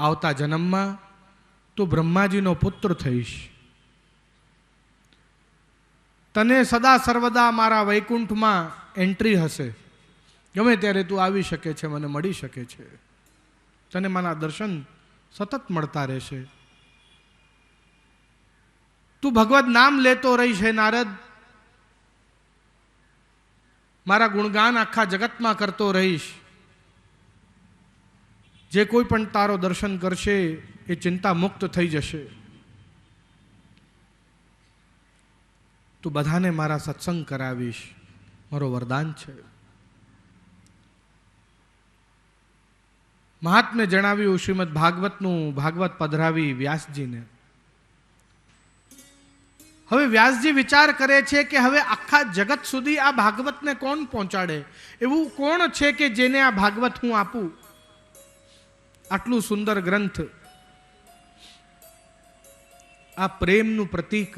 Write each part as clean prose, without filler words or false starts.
આવતા જન્મમાં તું બ્રહ્માજીનો પુત્ર થઈશ, તને સદા સર્વદા મારા વૈકુંઠમાં એન્ટ્રી હશે, ગમે ત્યારે તું આવી શકે છે, મને મળી શકે છે, તને મારા દર્શન સતત મળતા રહેશે, તું ભગવદ નામ લેતો રહીશ હે નારદ, મારા ગુણગાન આખા જગતમાં કરતો રહીશ, જે કોઈ પણ તારો દર્શન કરશે એ ચિંતા મુક્ત થઈ જશે, તું બધાને મારા સત્સંગ કરાવીશ, મારો વરદાન છે. મહાત્મે જણાવ્યું શ્રીમદ ભાગવતનું, ભાગવત પધરાવી વ્યાસજીને. હવે વ્યાસજી વિચાર કરે છે કે હવે આખા જગત સુધી આ ભાગવતને કોણ પહોંચાડે, એવું કોણ છે કે જેને આ ભાગવત હું આપું. આટલું સુંદર ગ્રંથ, આ પ્રેમનું પ્રતીક,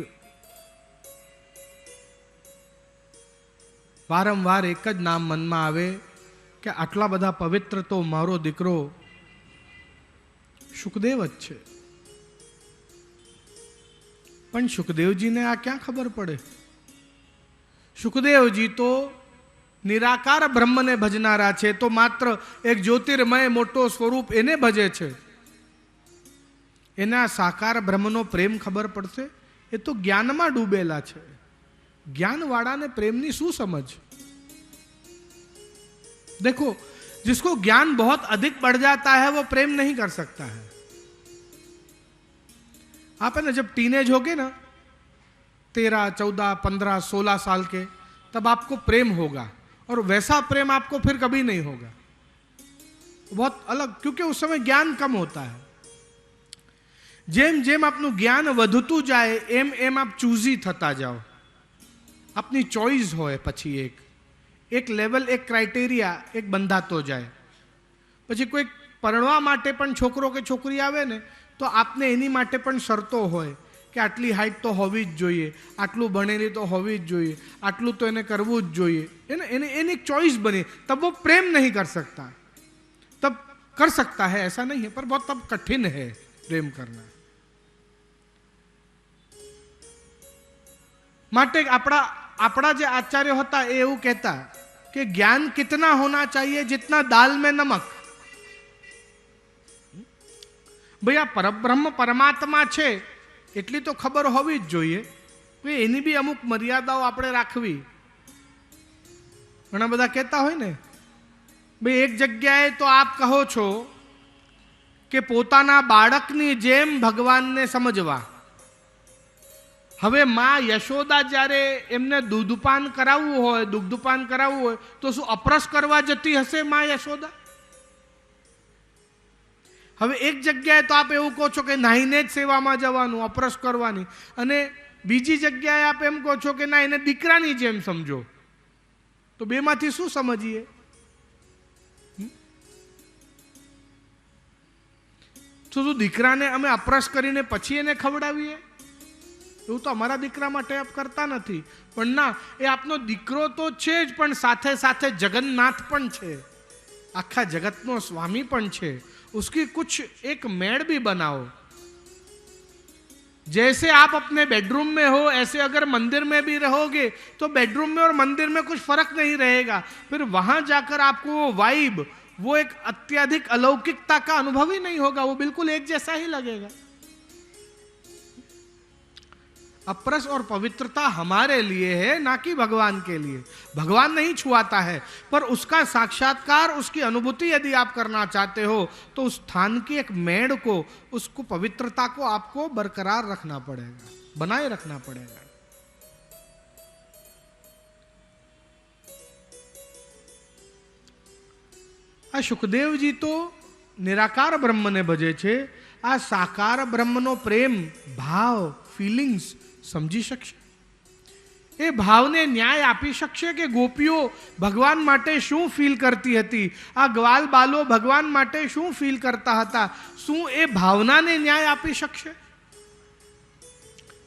વારંવાર એક જ નામ મનમાં આવે કે આટલા બધા પવિત્ર તો મારો દીકરો શુકદેવ જ છે. પણ શુકદેવજીને આ ક્યાં ખબર પડે? શુકદેવજી તો નિરાકાર બ્રહ્મને ભજનારા છે, તો માત્ર એક જ્યોતિર્મય મોટો સ્વરૂપ એને ભજે છે. એના સાકાર બ્રહ્મનો પ્રેમ ખબર પડશે? એ તો જ્ઞાનમાં ડૂબેલા છે. ज्ञानवाड़ा ने प्रेम ની શું समझ? देखो, जिसको ज्ञान बहुत अधिक बढ़ जाता है वो प्रेम नहीं कर सकता है. आप है ना, जब टीनेज होगे ना 13, 14, 15, 16 साल के, तब आपको प्रेम होगा, और वैसा प्रेम आपको फिर कभी नहीं होगा, बहुत अलग, क्योंकि उस समय ज्ञान कम होता है. જેમ જેમ આપનું જ્ઞાન વધતું જાય એમ એમ આપ ચૂઝી થતા જાઓ. આપની ચોઈસ હોય, પછી એક લેવલ, એક ક્રાઇટેરિયા એક બંધાતો જાય. પછી કોઈ પરણવા માટે પણ છોકરો કે છોકરી આવે ને, તો આપને એની માટે પણ શરતો હોય કે આટલી હાઈટ તો હોવી જ જોઈએ, આટલું ભણેલી તો હોવી જ જોઈએ, આટલું તો એને કરવું જ જોઈએ. એને એની એક ચોઈસ બની, તબ वो प्रेम नहीं कर सकता. तब कर सकता है, ऐसा नहीं है, पर बहुत तब कठिन है प्रेम करना. માટે આપણા જે આચાર્ય હતા એ એવું કહેતા કે જ્ઞાન કિतना होना चाहिए जितना दाल में नमक. ભાઈ આ પરબ્રહ્મ પરમાત્મા છે એટલી તો ખબર હોવી જ જોઈએ, એની બી અમુક મર્યાદાઓ આપણે રાખવી. ઘણા બધા કહેતા હોય ને, ભાઈ એક જગ્યાએ તો આપ કહો છો કે પોતાના બાળકની જેમ ભગવાનને સમજવા. હવે માં યશોદા જ્યારે એમને દૂધપાન કરાવવું હોય, દુગ્ધપાન કરાવવું હોય, તો શું અપરસ કરવા જતી હશે માં યશોદા? હવે એક જગ્યાએ તો આપ એવું કહો છો કે નાહીને જ સેવામાં જવાનું, અપરસ કરવાની, અને બીજી જગ્યાએ આપ એમ કહો છો કે ના, એને દીકરાની જેમ સમજો. તો બેમાંથી શું સમજીએ? શું દીકરાને અમે અપરસ કરીને પછી એને ખવડાવીએ? એવું તો અમારા દીકરા માટે આપ કરતા નથી. પણ ના, એ આપનો દીકરો તો છે જ, પણ સાથે સાથે જગન્નાથ પણ છે, આખા જગતનો સ્વામી પણ છે. उसकी कुछ एक मेड़ भी बनाओ. जैसे आप अपने बेडरूम में हो, ऐसे अगर मंदिर में भी रहोगे तो बेडरूम में और मंदिर में कुछ फर्क नहीं रहेगा. फिर वहां जाकर आपको वो वाइब, वो एक अत्यधिक अलौकिकता का अनुभव ही नहीं होगा, वो बिल्कुल एक जैसा ही लगेगा. अपरस और पवित्रता हमारे लिए है, ना कि भगवान के लिए. भगवान नहीं छुआता है, पर उसका साक्षात्कार, उसकी अनुभूति यदि आप करना चाहते हो तो उस स्थान की एक मेड़ को, उसको पवित्रता को आपको बरकरार रखना पड़ेगा, बनाए रखना पड़ेगा. आ सुखदेव जी तो निराकार ब्रह्म ने भजे छे. आ साकार ब्रह्मनो प्रेम, भाव, फीलिंग्स समझी શકશે? એ ભાવને ન્યાય આપી શકશે કે ગોપીઓ ભગવાન માટે શું ફીલ કરતી હતી, આ ગ્વાલ બાલો ભગવાન માટે શું ફીલ કરતા હતા? શું એ ભાવનાને ન્યાય આપી શકશે?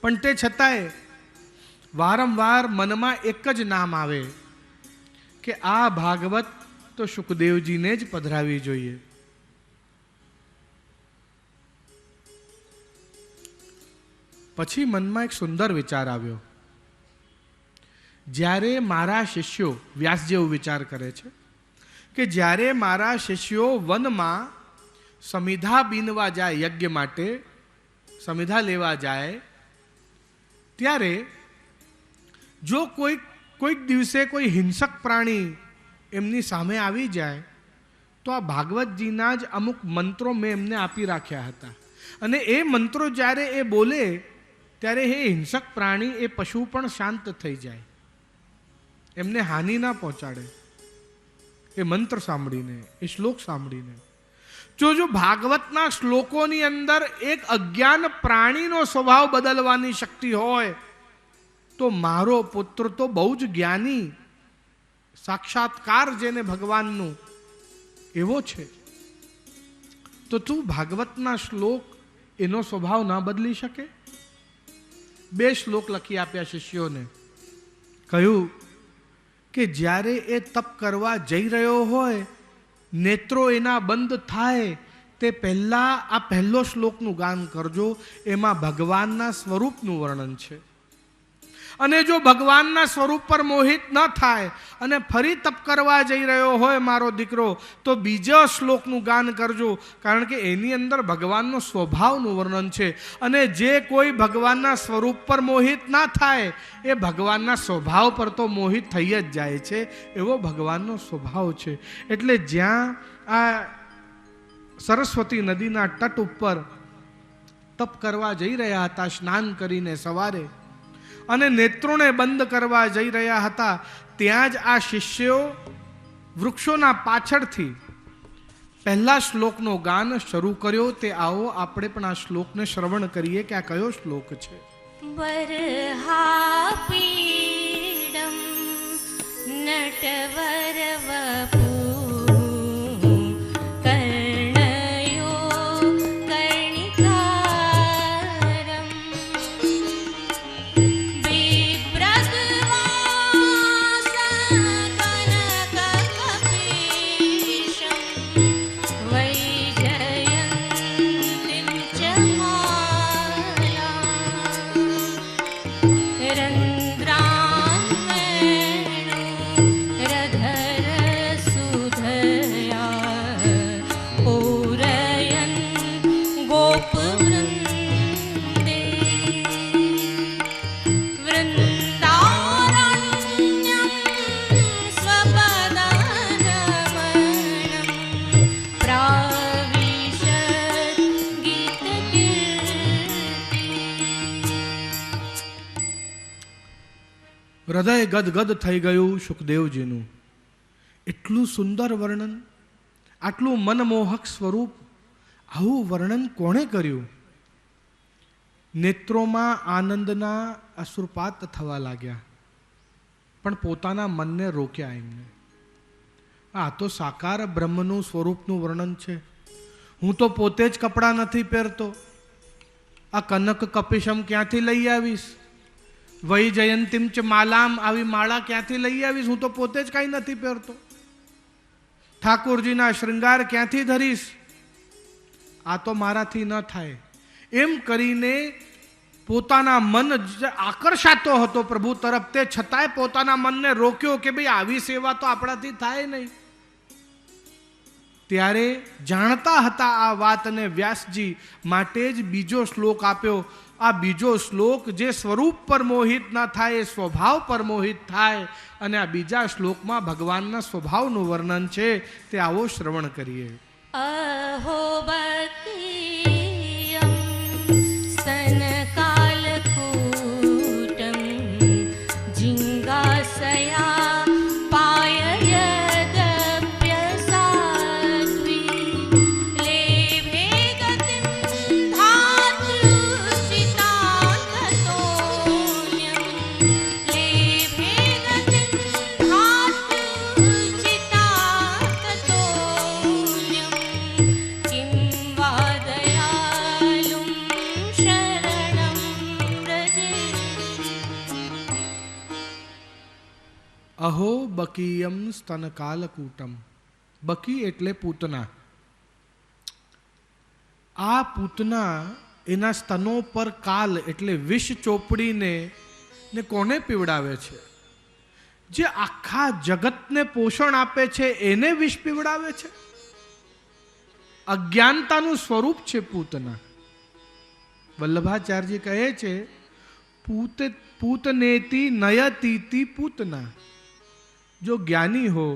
પણ તે છતાંય વારંવાર મનમાં એક જ નામ આવે કે આ ભાગવત તો સુખદેવજીને જ પધરાવી જોઈએ. પછી મનમાં એક સુંદર વિચાર આવ્યો. જ્યારે મારા શિષ્યો, વ્યાસ જેવું વિચાર કરે છે કે જ્યારે મારા શિષ્યો વનમાં સમિધા બીનવા જાય, યજ્ઞ માટે સમિધા લેવા જાય, ત્યારે જો કોઈક દિવસે કોઈ હિંસક પ્રાણી એમની સામે આવી જાય તો આ ભાગવતજીના જ અમુક મંત્રો મેં એમને આપી રાખ્યા હતા, અને એ મંત્રો જ્યારે એ બોલે ત્યારે એ હિંસક પ્રાણી, એ પશુ પણ શાંત થઈ જાય, એમને હાનિ ના પહોંચાડે એ મંત્ર સાંભળીને, એ શ્લોક સાંભળીને. જો ભાગવતના શ્લોકોની અંદર એક અજ્ઞાન પ્રાણીનો સ્વભાવ બદલવાની શક્તિ હોય તો મારો પુત્ર તો બહુ જ જ્ઞાની, સાક્ષાત્કાર જેને ભગવાનનું એવો છે, તો તું ભાગવતના શ્લોક એનો સ્વભાવ ના બદલી શકે? 2 શ્લોક લખી આપ્યા શિષ્યોને. કહ્યું કે જ્યારે એ તપ કરવા જઈ રહ્યો હોય, નેત્રો એના બંધ થાય તે પહેલા આ પહેલો શ્લોકનું ગાન કરજો. એમાં ભગવાનના સ્વરૂપનું વર્ણન છે, અને જો ભગવાનના સ્વરૂપ પર મોહિત ન થાય અને ફરી તપ કરવા જઈ રહ્યો હોય મારો દીકરો, તો બીજા શ્લોકનું ગાન કરજો, કારણ કે એની અંદર ભગવાનનો સ્વભાવનું વર્ણન છે. અને જે કોઈ ભગવાનના સ્વરૂપ પર મોહિત ના થાય એ ભગવાનના સ્વભાવ પર તો મોહિત થઈ જ જાય છે, એવો ભગવાનનો સ્વભાવ છે. એટલે જ્યાં આ સરસ્વતી નદીના તટ ઉપર તપ કરવા જઈ રહ્યા હતા સ્નાન કરીને સવારે, અને નેત્રોને બંધ કરવા જઈ રહ્યા હતા, ત્યાં જ આ શિષ્યો વૃક્ષોના પાછળથી પહેલા શ્લોકનો ગાન શરૂ કર્યો. તે આવો આપણે પણ આ શ્લોકને શ્રવણ કરીએ કે આ કયો શ્લોક છે. વરહાપીડમ નટવર વપુ હૃદય ગદગદ થઈ ગયું સુખદેવજીનું. એટલું સુંદર વર્ણન, આટલું મનમોહક સ્વરૂપ, આવું વર્ણન કોણે કર્યું? નેત્રોમાં આનંદના અશ્રુપાત થવા લાગ્યા, પણ પોતાના મનને રોક્યા એમને. આ તો સાકાર બ્રહ્મનું સ્વરૂપનું વર્ણન છે. હું તો પોતે જ કપડાં નથી પહેરતો, આ કનક કપિશમ ક્યાંથી લઈ આવીશ? વૈ જયંતીમ ચ માલામ, આવી માળા ક્યાંથી લઈ આવીશ? હું તો પોતે જ કાંઈ નથી પહેરતો. ઠાકોરજીના શૃંગાર ક્યાંથી ધરીશ? આ તો મારાથી ન થાય. એમ કરીને પોતાના મન આકર્ષાતો હતો પ્રભુ તરફ, તે છતાંય પોતાના મનને રોક્યો કે ભાઈ આવી સેવા તો આપણાથી થાય નહીં. ત્યારે જાણતા હતા આ વાતને વ્યાસજી, માટે જ બીજો શ્લોક આપ્યો. આ બીજો શ્લોક જે સ્વરૂપ પર મોહિત ના થાય, એ સ્વભાવ પર મોહિત થાય. અને આ બીજા શ્લોકમાં ભગવાનના સ્વભાવનું વર્ણન છે, તે આવો શ્રવણ કરીએ. અહો બકીયમ સ્તનકાલકૂટમ જિંગાસયા અહો બકીયમ સ્તનકાલકૂટમ. બકી એટલે પૂતના. આ પૂતના એના સ્તનો પર કાલ એટલે વિષ ચોપડીને ને કોને પીવડાવે છે? જે આખા જગતને પોષણ આપે છે એને વિષ પીવડાવે છે? અજ્ઞાનતાનું સ્વરૂપ છે પૂતના. વલ્લભાચાર્યજી કહે છે पूतनेति नयतीति पूतना. जो ज्ञानी हो,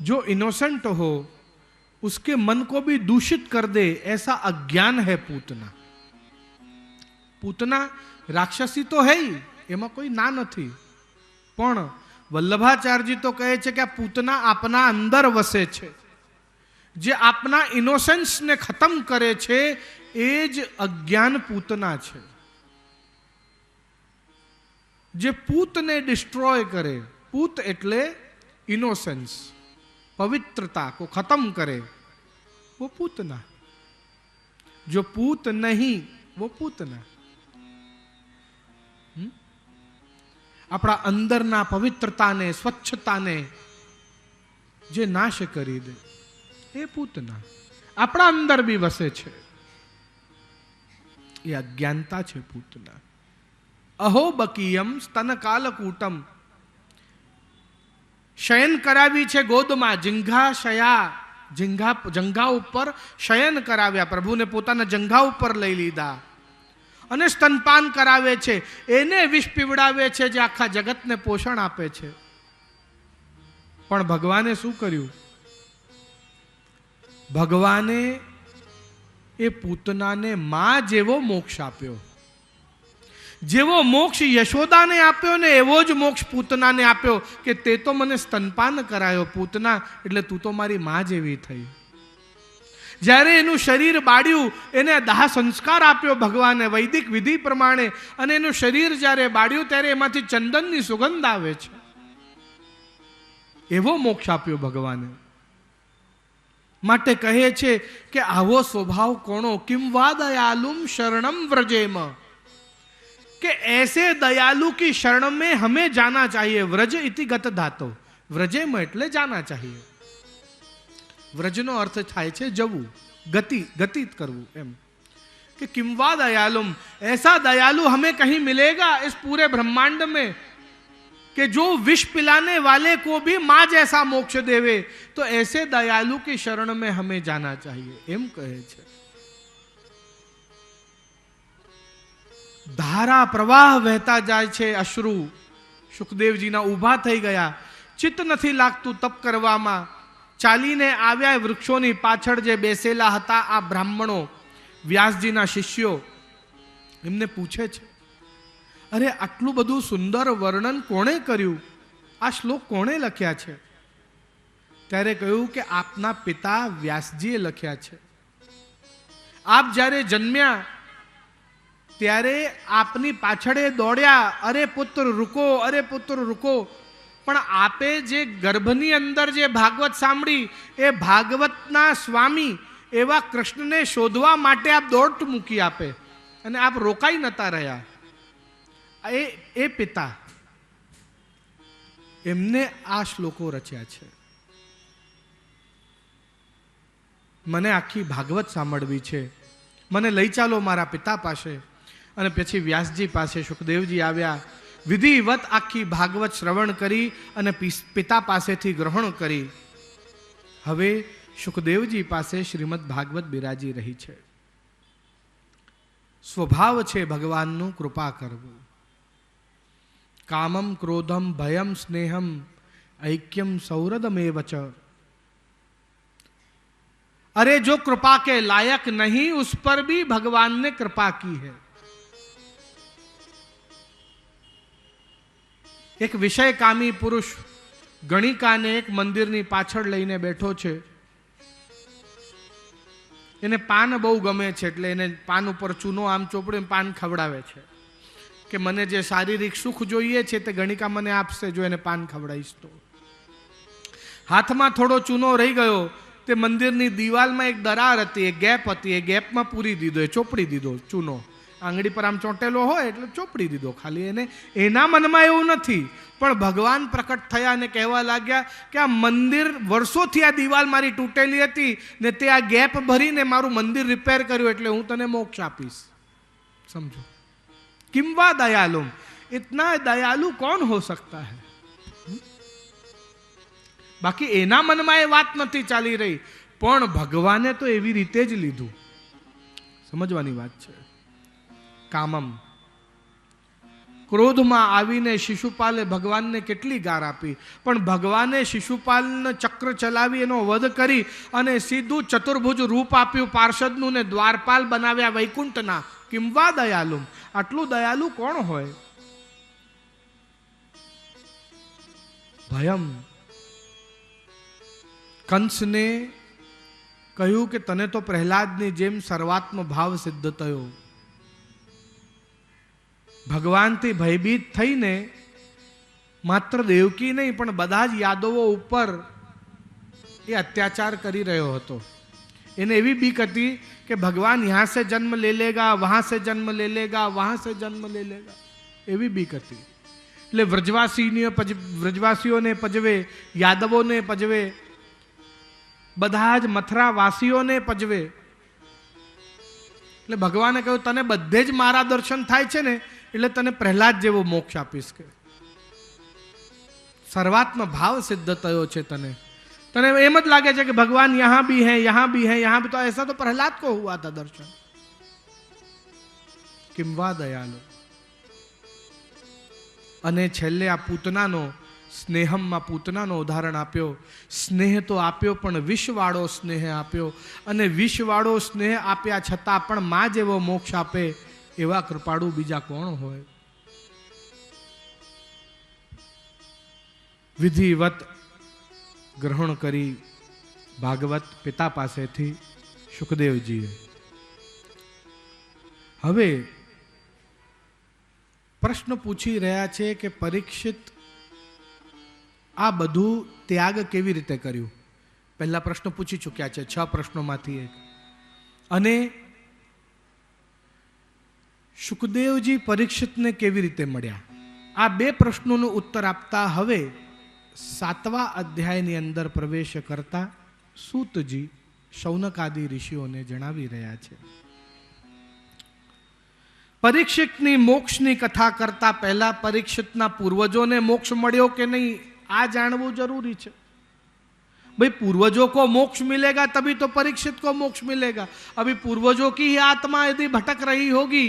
जो इनोसेंट हो, उसके मन को भी दूषित कर दे, ऐसा अज्ञान है पूतना. पूतना राक्षसी तो है ही, એમાં કોઈ ના નથી, પણ વલ્લભાચાર્યજી તો કહે છે કે આ પૂતના આપના અંદર વસે છે, જે આપના ઇનોસેન્સને ખતમ કરે છે, એ જ અજ્ઞાન પૂતના છે. જે પૂતને ડિસ્ટ્રોય કરે, પૂત એટલે ઇનોસેન્સ, पवित्रता को खत्म करे, वो पूतना. जो पूत नहीं वो पूतना. આપણા અંદરના પવિત્રતાને, સ્વચ્છતાને જે નાશ કરી દે એ પૂતના આપણા અંદર બી વસે છે. એ અજ્ઞાનતા છે પૂતના. અહો બકીયમ સ્તન કાલકૂટમ. શયન કરાવી છે ગોદમાં, જંઘા ઉપર શયન કરાવ્યા, પ્રભુને પોતાના જંઘા ઉપર લઈ લીધા અને સ્તનપાન કરાવે છે. એને વિષ પીવડાવે છે જે આખા જગતને પોષણ આપે છે. પણ ભગવાને શું કર્યું? ભગવાને એ પૂતનાને માં જેવો મોક્ષ આપ્યો. જેવો મોક્ષ યશોદાને આપ્યો ને એવો જ મોક્ષ પૂતનાને આપ્યો કે તે તો મને સ્તનપાન કરાયો પૂતના, એટલે તું તો મારી માં જેવી થઈ. જ્યારે એનું શરીર બાળ્યું, એને દાહ સંસ્કાર આપ્યો ભગવાને વૈદિક વિધિ પ્રમાણે, અને એનું શરીર જ્યારે બાળ્યું ત્યારે એમાંથી ચંદનની સુગંધ આવે છે. એવો મોક્ષ આપ્યો ભગવાને. માટે કહે છે કે આવો સ્વભાવ કોનો? કિમ વા દયાલુમ શરણમ વ્રજેમ. कि ऐसे दयालु की शरण में हमें जाना चाहिए. व्रज इति गत धातो. व्रजे में એટલે जाना चाहिए. व्रजનો અર્થ થાય છે જવું, ગતિત કરવું. એમ कि किमवा दयालुम, ऐसा दयालु हमें कहीं मिलेगा इस पूरे ब्रह्मांड में कि जो विष पिलाने वाले को भी मां जैसा मोक्ष देवे. तो ऐसे दयालु की शरण में हमें जाना चाहिए. એમ કહે છે. ધારા પ્રવાહ વહેતા જાય છે અશ્રુ. સુખદેવજીના ઊભા થઈ ગયા. ચિત્ત નથી લાગતું તપ કરવામાં. ચાલીને આવ્યા વૃક્ષોની પાછળ જે બેસેલા હતા આ બ્રાહ્મણો, વ્યાસજીના શિષ્યો, એમને પૂછે છે, અરે આટલું બધું સુંદર વર્ણન કોણે કર્યું? આ શ્લોક કોણે લખ્યા છે? ત્યારે કહ્યું કે આપના પિતા વ્યાસજીએ લખ્યા છે. આપ જ્યારે જન્મ્યા ત્યારે આપની પાછળે દોડ્યા, અરે પુત્ર રૂકો, અરે પુત્ર રૂકો. પણ આપે જે ગર્ભની અંદર જે ભાગવત સાંભળી, એ ભાગવતના સ્વામી એવા કૃષ્ણને શોધવા માટે આપ દોડ મૂકી આપે, અને આપ રોકાઈ નતા રહ્યા. એ પિતા, એમને આ શ્લોકો રચ્યા છે. મને આખી ભાગવત સાંભળવી છે, મને લઈ ચાલો મારા પિતા પાસે. અને પછી વ્યાસજી પાસે સુખદેવજી આવ્યા. વિધિવત આખી ભાગવત શ્રવણ કરી અને પિતા પાસેથી ગ્રહણ કરી. હવે સુખદેવજી પાસે શ્રીમદ ભાગવત બિરાજી રહી છે. સ્વભાવ છે ભગવાનનું કૃપા કરવું. કામમ ક્રોધમ ભયમ સ્નેહમ ऐक्यम सौहृदमेव च. अरे जो कृपा के लायक नहीं उस पर भी भगवान ने कृपा की है. એક વિષયકામી પુરુષ ગણિકાને એક મંદિરની પાછળ લઈને બેઠો છે. એને પાન બહુ ગમે છે, એટલે એને પાન ઉપર ચૂનો આમ ચોપડીને પાન ખવડાવે છે કે મને જે શારીરિક સુખ જોઈએ છે તે ગણિકા મને આપશે જો એને પાન ખવડાવીશ તો. હાથમાં થોડો ચૂનો રહી ગયો. તે મંદિરની દિવાલમાં એક દરાર હતી, એક ગેપ હતી, એ ગેપમાં પૂરી દીધો, એ ચોપડી દીધો ચૂનો. આંગળી પર આમ ચોંટેલો હોય એટલે ચોપડી દીધો ખાલી. એને એના મનમાં એવું નથી, પણ ભગવાન પ્રકટ થયા અને કહેવા લાગ્યા કે આ મંદિર વર્ષોથી આ દિવાલ મારી તૂટેલી હતી ને તે આ ગેપ ભરીને મારું મંદિર રિપેર કર્યું, એટલે હું તને મોક્ષ આપીશ. समझो, किम वा दयालुम, इतना दयालु कौन हो सकता है? બાકી એના મનમાં એ વાત નથી ચાલી રહી, પણ ભગવાને તો એવી રીતે જ લીધું. સમજવાની વાત છે. કામમ, ક્રોધમાં આવીને શિશુપાલે ભગવાનને કેટલી ગાર આપી, પણ ભગવાને શિશુપાલને ચક્ર ચલાવી એનો વધ કરી અને સીધું ચતુર્ભુજ રૂપ આપ્યું પાર્ષદનું ને દ્વારપાલ બનાવ્યા વૈકુંઠના. કિંવા દયાલુમ, આટલું દયાલુ કોણ હોય? ભયમ, કંસને કહ્યું કે તને તો પ્રહલાદની જેમ સર્વાત્મ ભાવ સિદ્ધ થયો. ભગવાનથી ભયભીત થઈને માત્ર દેવકી નહીં પણ બધા જ યાદવો ઉપર એ અત્યાચાર કરી રહ્યો હતો. એને એવી બીક હતી કે ભગવાન યહાં સે જન્મ લે લેગા, વહાં સે જન્મ લે લેગા, વહાં સે જન્મ લે લેગા, એવી બીક હતી. એટલે વ્રજવાસીઓને પજવે, યાદવોને પજવે, બધા જ મથરાવાસીઓને પજવે. એટલે ભગવાને કહ્યું તને બધે જ મારા દર્શન થાય છે ને, એટલે તને પ્રહલાદ જેવો મોક્ષ આપીશ. કે સર્વાત્મ ભાવ સિદ્ધ થયો છે તને. તને એમ જ લાગે છે કે ભગવાન યહાં ભી હૈ, યહાં ભી હૈ, યહાં ભી. તો ऐसा तो प्रहलाद को हुआ था दर्शन. किम वा दयालु. અને છેલ્લે આ પૂતનાનો, સ્નેહમમાં પૂતનાનો ઉદાહરણ આપ્યો. સ્નેહ તો આપ્યો પણ વિષવાળો સ્નેહ આપ્યો, અને વિષવાળો સ્નેહ આપ્યા છતાં પણ માં જેવો મોક્ષ આપે એવા કૃપાળુ બીજા કોણ હોય? વિધિવત ગ્રહણ કરી ભાગવત પિતા પાસેથી સુખદેવજીએ. હવે પ્રશ્ન પૂછી રહ્યા છે કે પરીક્ષિત આ બધું ત્યાગ કેવી રીતે કર્યું? પહેલા પ્રશ્ન પૂછી ચૂક્યા છે, 6 પ્રશ્નોમાંથી એક. અને સુખદેવજી પરીક્ષિતને કેવી રીતે મળ્યા? આ 2 પ્રશ્નોનો ઉત્તર આપતા હવે 7મા અધ્યાયની અંદર પ્રવેશ કરતા સૂતજી શૌનકાદિ ઋષિઓને જણાવી રહ્યા છે. પરીક્ષિતની મોક્ષની કથા કરતા પહેલા પરીક્ષિતના પૂર્વજોને મોક્ષ મળ્યો કે નહીં આ જાણવું જરૂરી છે. भाई पूर्वजों को मोक्ष मिलेगा तभी तो परीक्षित को मोक्ष मिलेगा. अभी पूर्वजों की ही आत्मा यदि भटक रही होगी,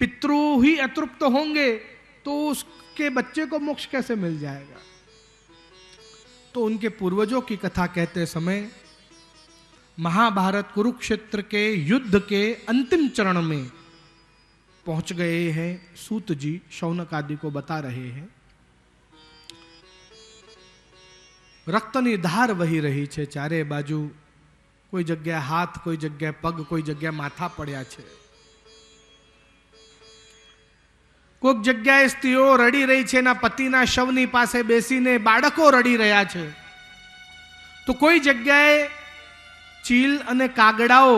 पितृ ही अतृप्त होंगे, तो उसके बच्चे को मोक्ष कैसे मिल जाएगा? तो उनके पूर्वजों की कथा कहते समय महाभारत कुरुक्षेत्र के युद्ध के अंतिम चरण में पहुंच गए हैं. सूत जी शौनक आदि को बता रहे हैं. रक्तनी धार वही रही है चारे बाजू. कोई जगह हाथ, कोई जगह पग, कोई जगह माथा पड़्या है. कोई जगह स्त्रीओ रड़ी रही है ना पतिना शवनी पासे बेसीने बाळको रड़ी रह्या छे. तो कोई जगह चील अने कागड़ाओ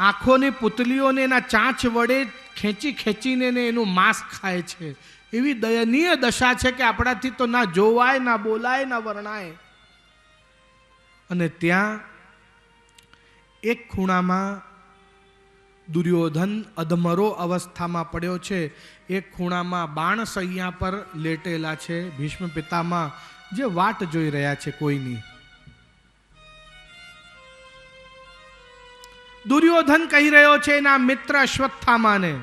आँखोनी पुतलीओने ना चांच वडे खेंची खेंचीने ने एनुं मांस खाय छे. एवी दयनीय दशा है कि आपणाथी तो ना जोवाय, ना बोलाय, ना वर्णाय. अने त्यां एक खूणामां दुर्योधन अधमरो अवस्था में पड्यो छे. एक खूणामां बाणसैया पर लेटेला छे भीष्म पितामह, जे वाट जोई रह्या छे कोईनी. दुर्योधन कही रह्यो छे एना मित्र अश्वत्थामा ने,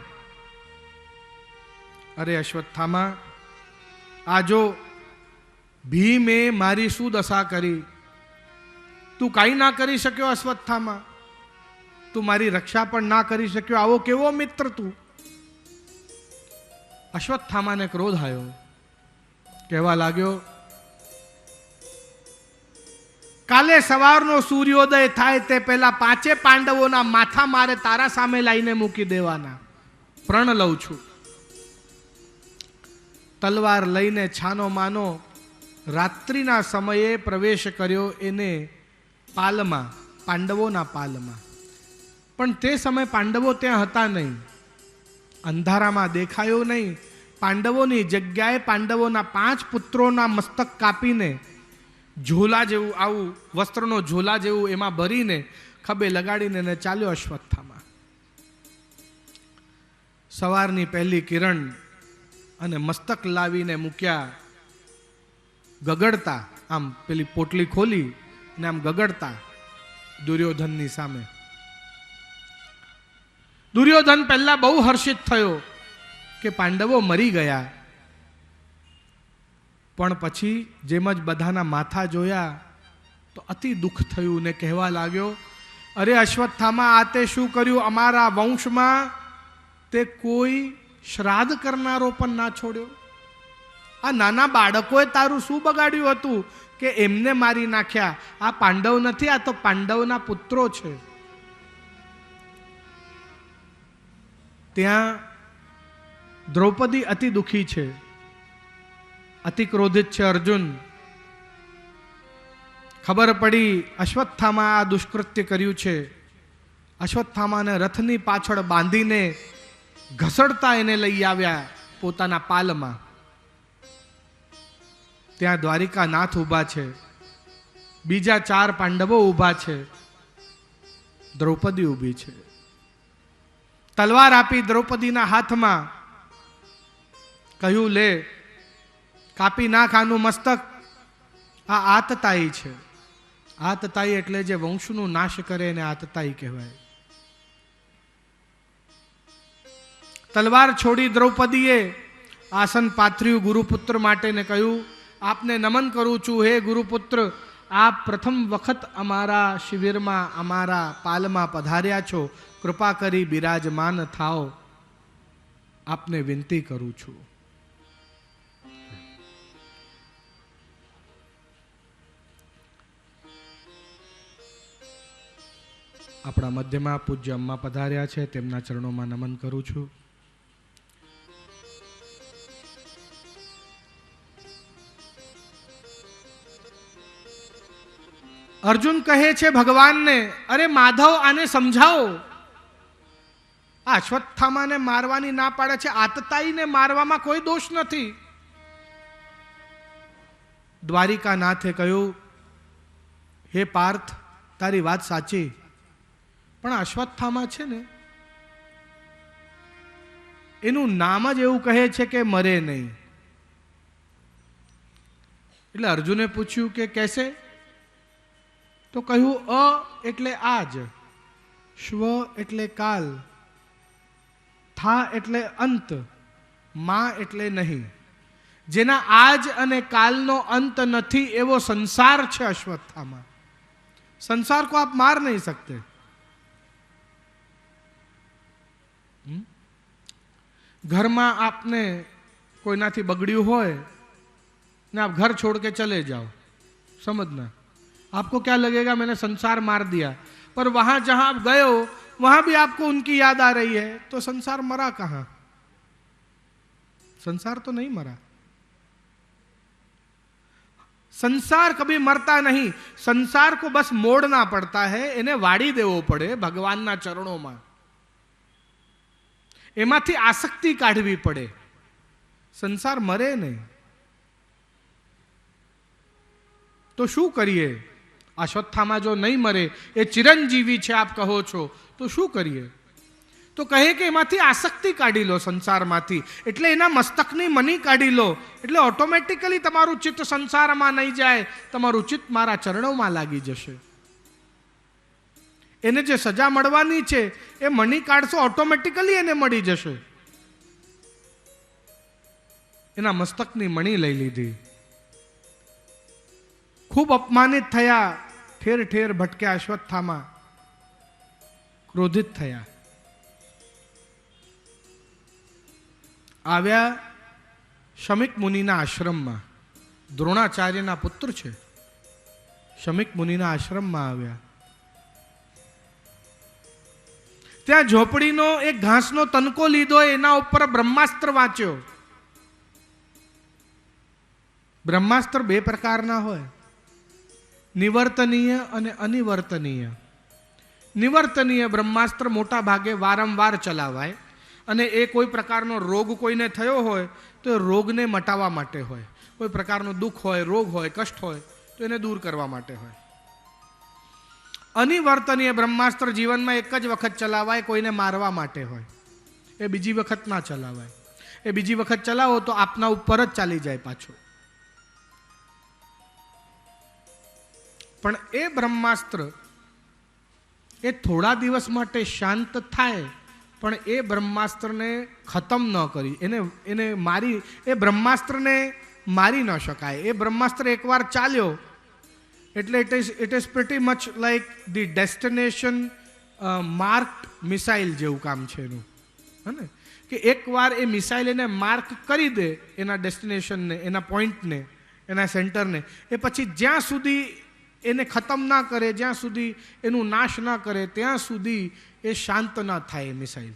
अरे अश्वत्थामा, आजो भीमे मारी शू दशा करी, तू कई ना करी सक्यो. अश्वत्थामा, तू मारी रक्षा पण ना करी सक्यो. आवो केवो मित्र तू. अश्वत्थामा ने क्रोध आयो. कहवा लाग्यो, काले सवारनो सूर्योदय थाय ते पहला 5 पांडवोना माथा मारे तारा सामे लाईने मूकी देवाना. प्रण लઉં છું. तलवार लईने छानो मानो रात्रिना समये प्रवेश कर्यो एने पालमा, पांडवोना पालमा. पण ते समय पांडवो त्यां हता नहीं. अंधारामां देखायो नहीं. पांडवोनी जग्याए पांडवोना 5 पुत्रोना मस्तक कापीने झोला जेवुं आवुं वस्त्रनो झोला जेवुं एमां भरीने खभे लगाडीने चाल्यो अश्वत्थामा. સવારની પહેલી કિરણ અને મસ્તક લાવીને મૂક્યા, ગગડતા, આમ પેલી પોટલી ખોલી ને આમ ગગડતા દુર્યોધનની સામે. દુર્યોધન પહેલા બહુ હર્ષિત થયો કે પાંડવો મરી ગયા, પણ પછી જેમ જ બધાના માથા જોયા તો અતિ દુઃખ થયું ને કહેવા લાગ્યો, અરે અશ્વત્થામા, આ તે શું કર્યું? અમારા વંશમાં તે કોઈ શ્રાદ્ધ કરનારો પણ ના છોડ્યો. આ નાના બાળકોએ તારું શું બગાડ્યું હતું કે એમને મારી નાખ્યા? આ પાંડવ નથી, આ તો પાંડવના પુત્રો છે. ત્યાં દ્રૌપદી અતિ દુઃખી છે, અતિ ક્રોધિત છે. અર્જુન, ખબર પડી અશ્વત્થામા આ દુષ્કૃત્ય કર્યું છે. અશ્વત્થામાને રથની પાછળ બાંધીને ઘસડતા એને લઈ આવ્યા પોતાના પાલમાં. ત્યાં દ્વારિકાનાથ ઊભા છે, બીજા 4 પાંડવો ઊભા છે, દ્રૌપદી ઊભી છે. તલવાર આપી દ્રૌપદીના હાથમાં, કહ્યું, લે કાપી નાખ આનું મસ્તક. આ આતતાઈ છે. આતતાઈ એટલે જે વંશનું નાશ કરે એને આતતાઈ કહેવાય. તલવાર છોડી દ્રૌપદીએ આસન પાથર્યું ગુરુપુત્ર માટે ને કહ્યું, આપને નમન કરું છું હે ગુરુપુત્ર, આપ પ્રથમ વખત અમારા શિબિરમાં, અમારા પાલમાં પધાર્યા છો, કૃપા કરી બિરાજમાન થાઓ, આપને વિનંતી કરું છું. આપણા મધ્યમાં પૂજ્ય અમ્મા પધાર્યા છે, તેમના ચરણોમાં નમન કરું છું. અર્જુન કહે છે ભગવાનને, અરે માધવ, આને સમજાવો. આ અશ્વત્થામાને મારવાની ના પાડે છે, આતતાઈને મારવામાં કોઈ દોષ નથી. દ્વારિકાનાથે કહ્યું, હે પાર્થ, તારી વાત સાચી, પણ અશ્વત્થામા છે ને, એનું નામ જ એવું કહે છે કે મરે નહીં. એટલે અર્જુને પૂછ્યું કે કેસે? તો કહ્યું, અ એટલે આજ, શ્વ એટલે કાલ, થા એટલે અંત, મા એટલે નહીં. જેના આજ અને કાલનો અંત નથી એવો સંસાર છે અશ્વત્થામા. સંસાર को आप मार नहीं सकते. ઘરમાં આપને કોઈનાથી બગડ્યું હોય ને आप घर छोड़ के चले जाओ, समझना, आपको क्या लगेगा मैंने संसार मार दिया, पर वहां जहां आप गए हो वहां भी आपको उनकी याद आ रही है, तो संसार मरा कहां? संसार तो नहीं मरा. संसार कभी मरता नहीं. संसार को बस मोड़ना पड़ता है, इन्हें वाड़ी देवो पड़े भगवानना चरणों. एमांथी आसक्ति काढवी पड़े. संसार मरे नहीं. तो शू करिए? अश्वत्थामा जो नहीं मरे ये चिरंजीवी छे आप कहो छो, तो शू करिए? तो कहे कि एमांथी आसक्ति काढी लो संसारमांथी, એટલે એના મસ્તકની મની કાઢી લો, એટલે ઓટોમેટિકલી તમારું ચિત્ત સંસારમાં નહીં જાય, તમારું ચિત્ત મારા ચરણોમાં લાગી જશે. એને જે સજા મળવાની છે એ મની કાઢશો, ઓટોમેટિકલી એને મળી જશે. એના મસ્તકની મણી લઈ લીધી. ખૂબ અપમાનિત થયા, ઠેર ઠેર ભટક્યા અશ્વત્થામા, ક્રોધિત થયા. આવ્યા શમિક મુનિના આશ્રમમાં. દ્રોણાચાર્યના પુત્ર છે. શમિક મુનિના આશ્રમમાં આવ્યા. ત્યાં ઝોપડીનો એક ઘાસનો તનકો લીધો, એના ઉપર બ્રહ્માસ્ત્ર વાંચ્યો. બ્રહ્માસ્ત્ર 2 પ્રકારના હોય, નિવર્તનીય અને અનિવર્તનીય. નિવર્તનીય બ્રહ્માસ્ત્ર મોટા ભાગે વારંવાર ચલાવાય અને એ કોઈ પ્રકારનો રોગ કોઈને થયો હોય તો એ રોગને મટાવવા માટે હોય, કોઈ પ્રકારનો દુઃખ હોય, રોગ હોય, કષ્ટ હોય તો એને દૂર કરવા માટે હોય. અનિવર્તનીય બ્રહ્માસ્ત્ર જીવનમાં એક જ વખત ચલાવાય, કોઈને મારવા માટે હોય. એ બીજી વખત ના ચલાવાય. એ બીજી વખત ચલાવો તો આપના ઉપર જ ચાલી જાય પાછો. પણ એ બ્રહ્માસ્ત્ર એ થોડા દિવસ માટે શાંત થાય, પણ એ બ્રહ્માસ્ત્રને ખતમ ન કરી, એને મારી, એ બ્રહ્માસ્ત્રને મારી ન શકાય. એ બ્રહ્માસ્ત્ર એકવાર ચાલ્યો એટલે it is pretty much like the destination marked missile જેવું કામ છે એનું, હે ને? કે એકવાર એ મિસાઇલ એને માર્ક કરી દે એના ડેસ્ટિનેશનને, એના પોઈન્ટને, એના સેન્ટરને, એ પછી જ્યાં સુધી એને ખતમ ના કરે, જ્યાં સુધી એનું નાશ ના કરે, ત્યાં સુધી એ શાંત ના થાય એ મિસાઇલ.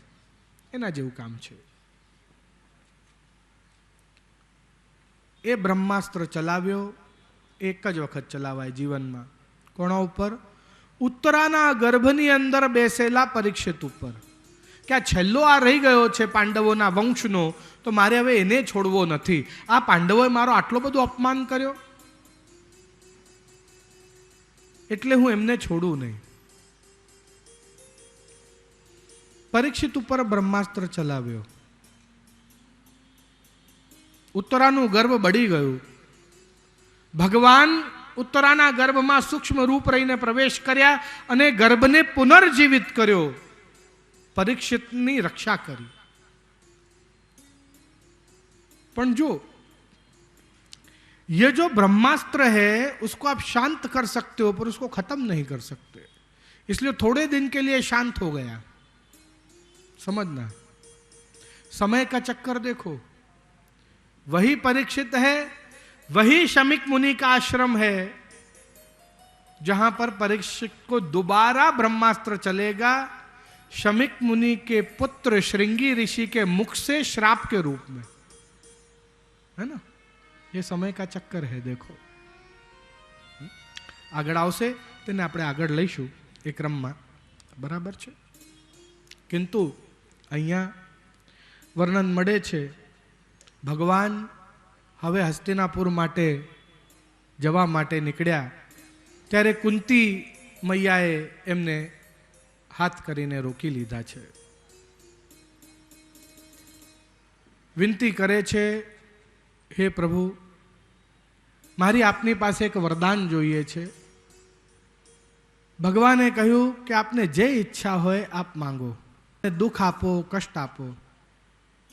એના જેવું કામ છે. એ બ્રહ્માસ્ત્ર ચલાવ્યો, એક જ વખત ચલાવાય જીવનમાં. કોના ઉપર? ઉત્તરાના ગર્ભની અંદર બેસેલા પરીક્ષિત ઉપર. કે આ છેલ્લો આ રહી ગયો છે પાંડવોના વંશનો, તો મારે હવે એને છોડવો નથી. આ પાંડવોએ મારો આટલો બધો અપમાન કર્યો, એટલે હું એમને છોડું નહીં. પરીક્ષિત ઉપર બ્રહ્માસ્ત્ર ચલાવ્યો. ઉત્તરાનું ગર્ભ બળી ગયું. ભગવાન ઉત્તરાના ગર્ભમાં સૂક્ષ્મ રૂપ રહીને પ્રવેશ કર્યા અને ગર્ભને પુનર્જીવિત કર્યો. પરીક્ષિતની રક્ષા કરી. પણ જો ये जो ब्रह्मास्त्र है उसको आप शांत कर सकते हो, पर उसको खत्म नहीं कर सकते. इसलिए थोड़े दिन के लिए शांत हो गया. समझना, समय का चक्कर देखो. वही परीक्षित है, वही शमीक मुनि का आश्रम है जहां पर परीक्षित को दोबारा ब्रह्मास्त्र चलेगा, शमीक मुनि के पुत्र श्रृंगी ऋषि के मुख से श्राप के रूप में, है ना? ये समय का चक्कर है. देखो આગળ આવશે તેને આપણે આગળ લઈશું એ ક્રમમાં, બરાબર છે. કિંતુ અહીંયા વર્ણન મળે છે, ભગવાન હવે હસ્તિનાપુર માટે જવા માટે નીકળ્યા ત્યારે કુંતી મૈયાએ એમને હાથ કરીને રોકી લીધા છે. વિનંતી કરે છે, હે પ્રભુ, મારી આપની પાસે એક વરદાન જોઈએ છે. ભગવાને કહ્યું કે આપને જે ઈચ્છા હોય આપ માંગો, દુઃખ આપો, કષ્ટ આપો.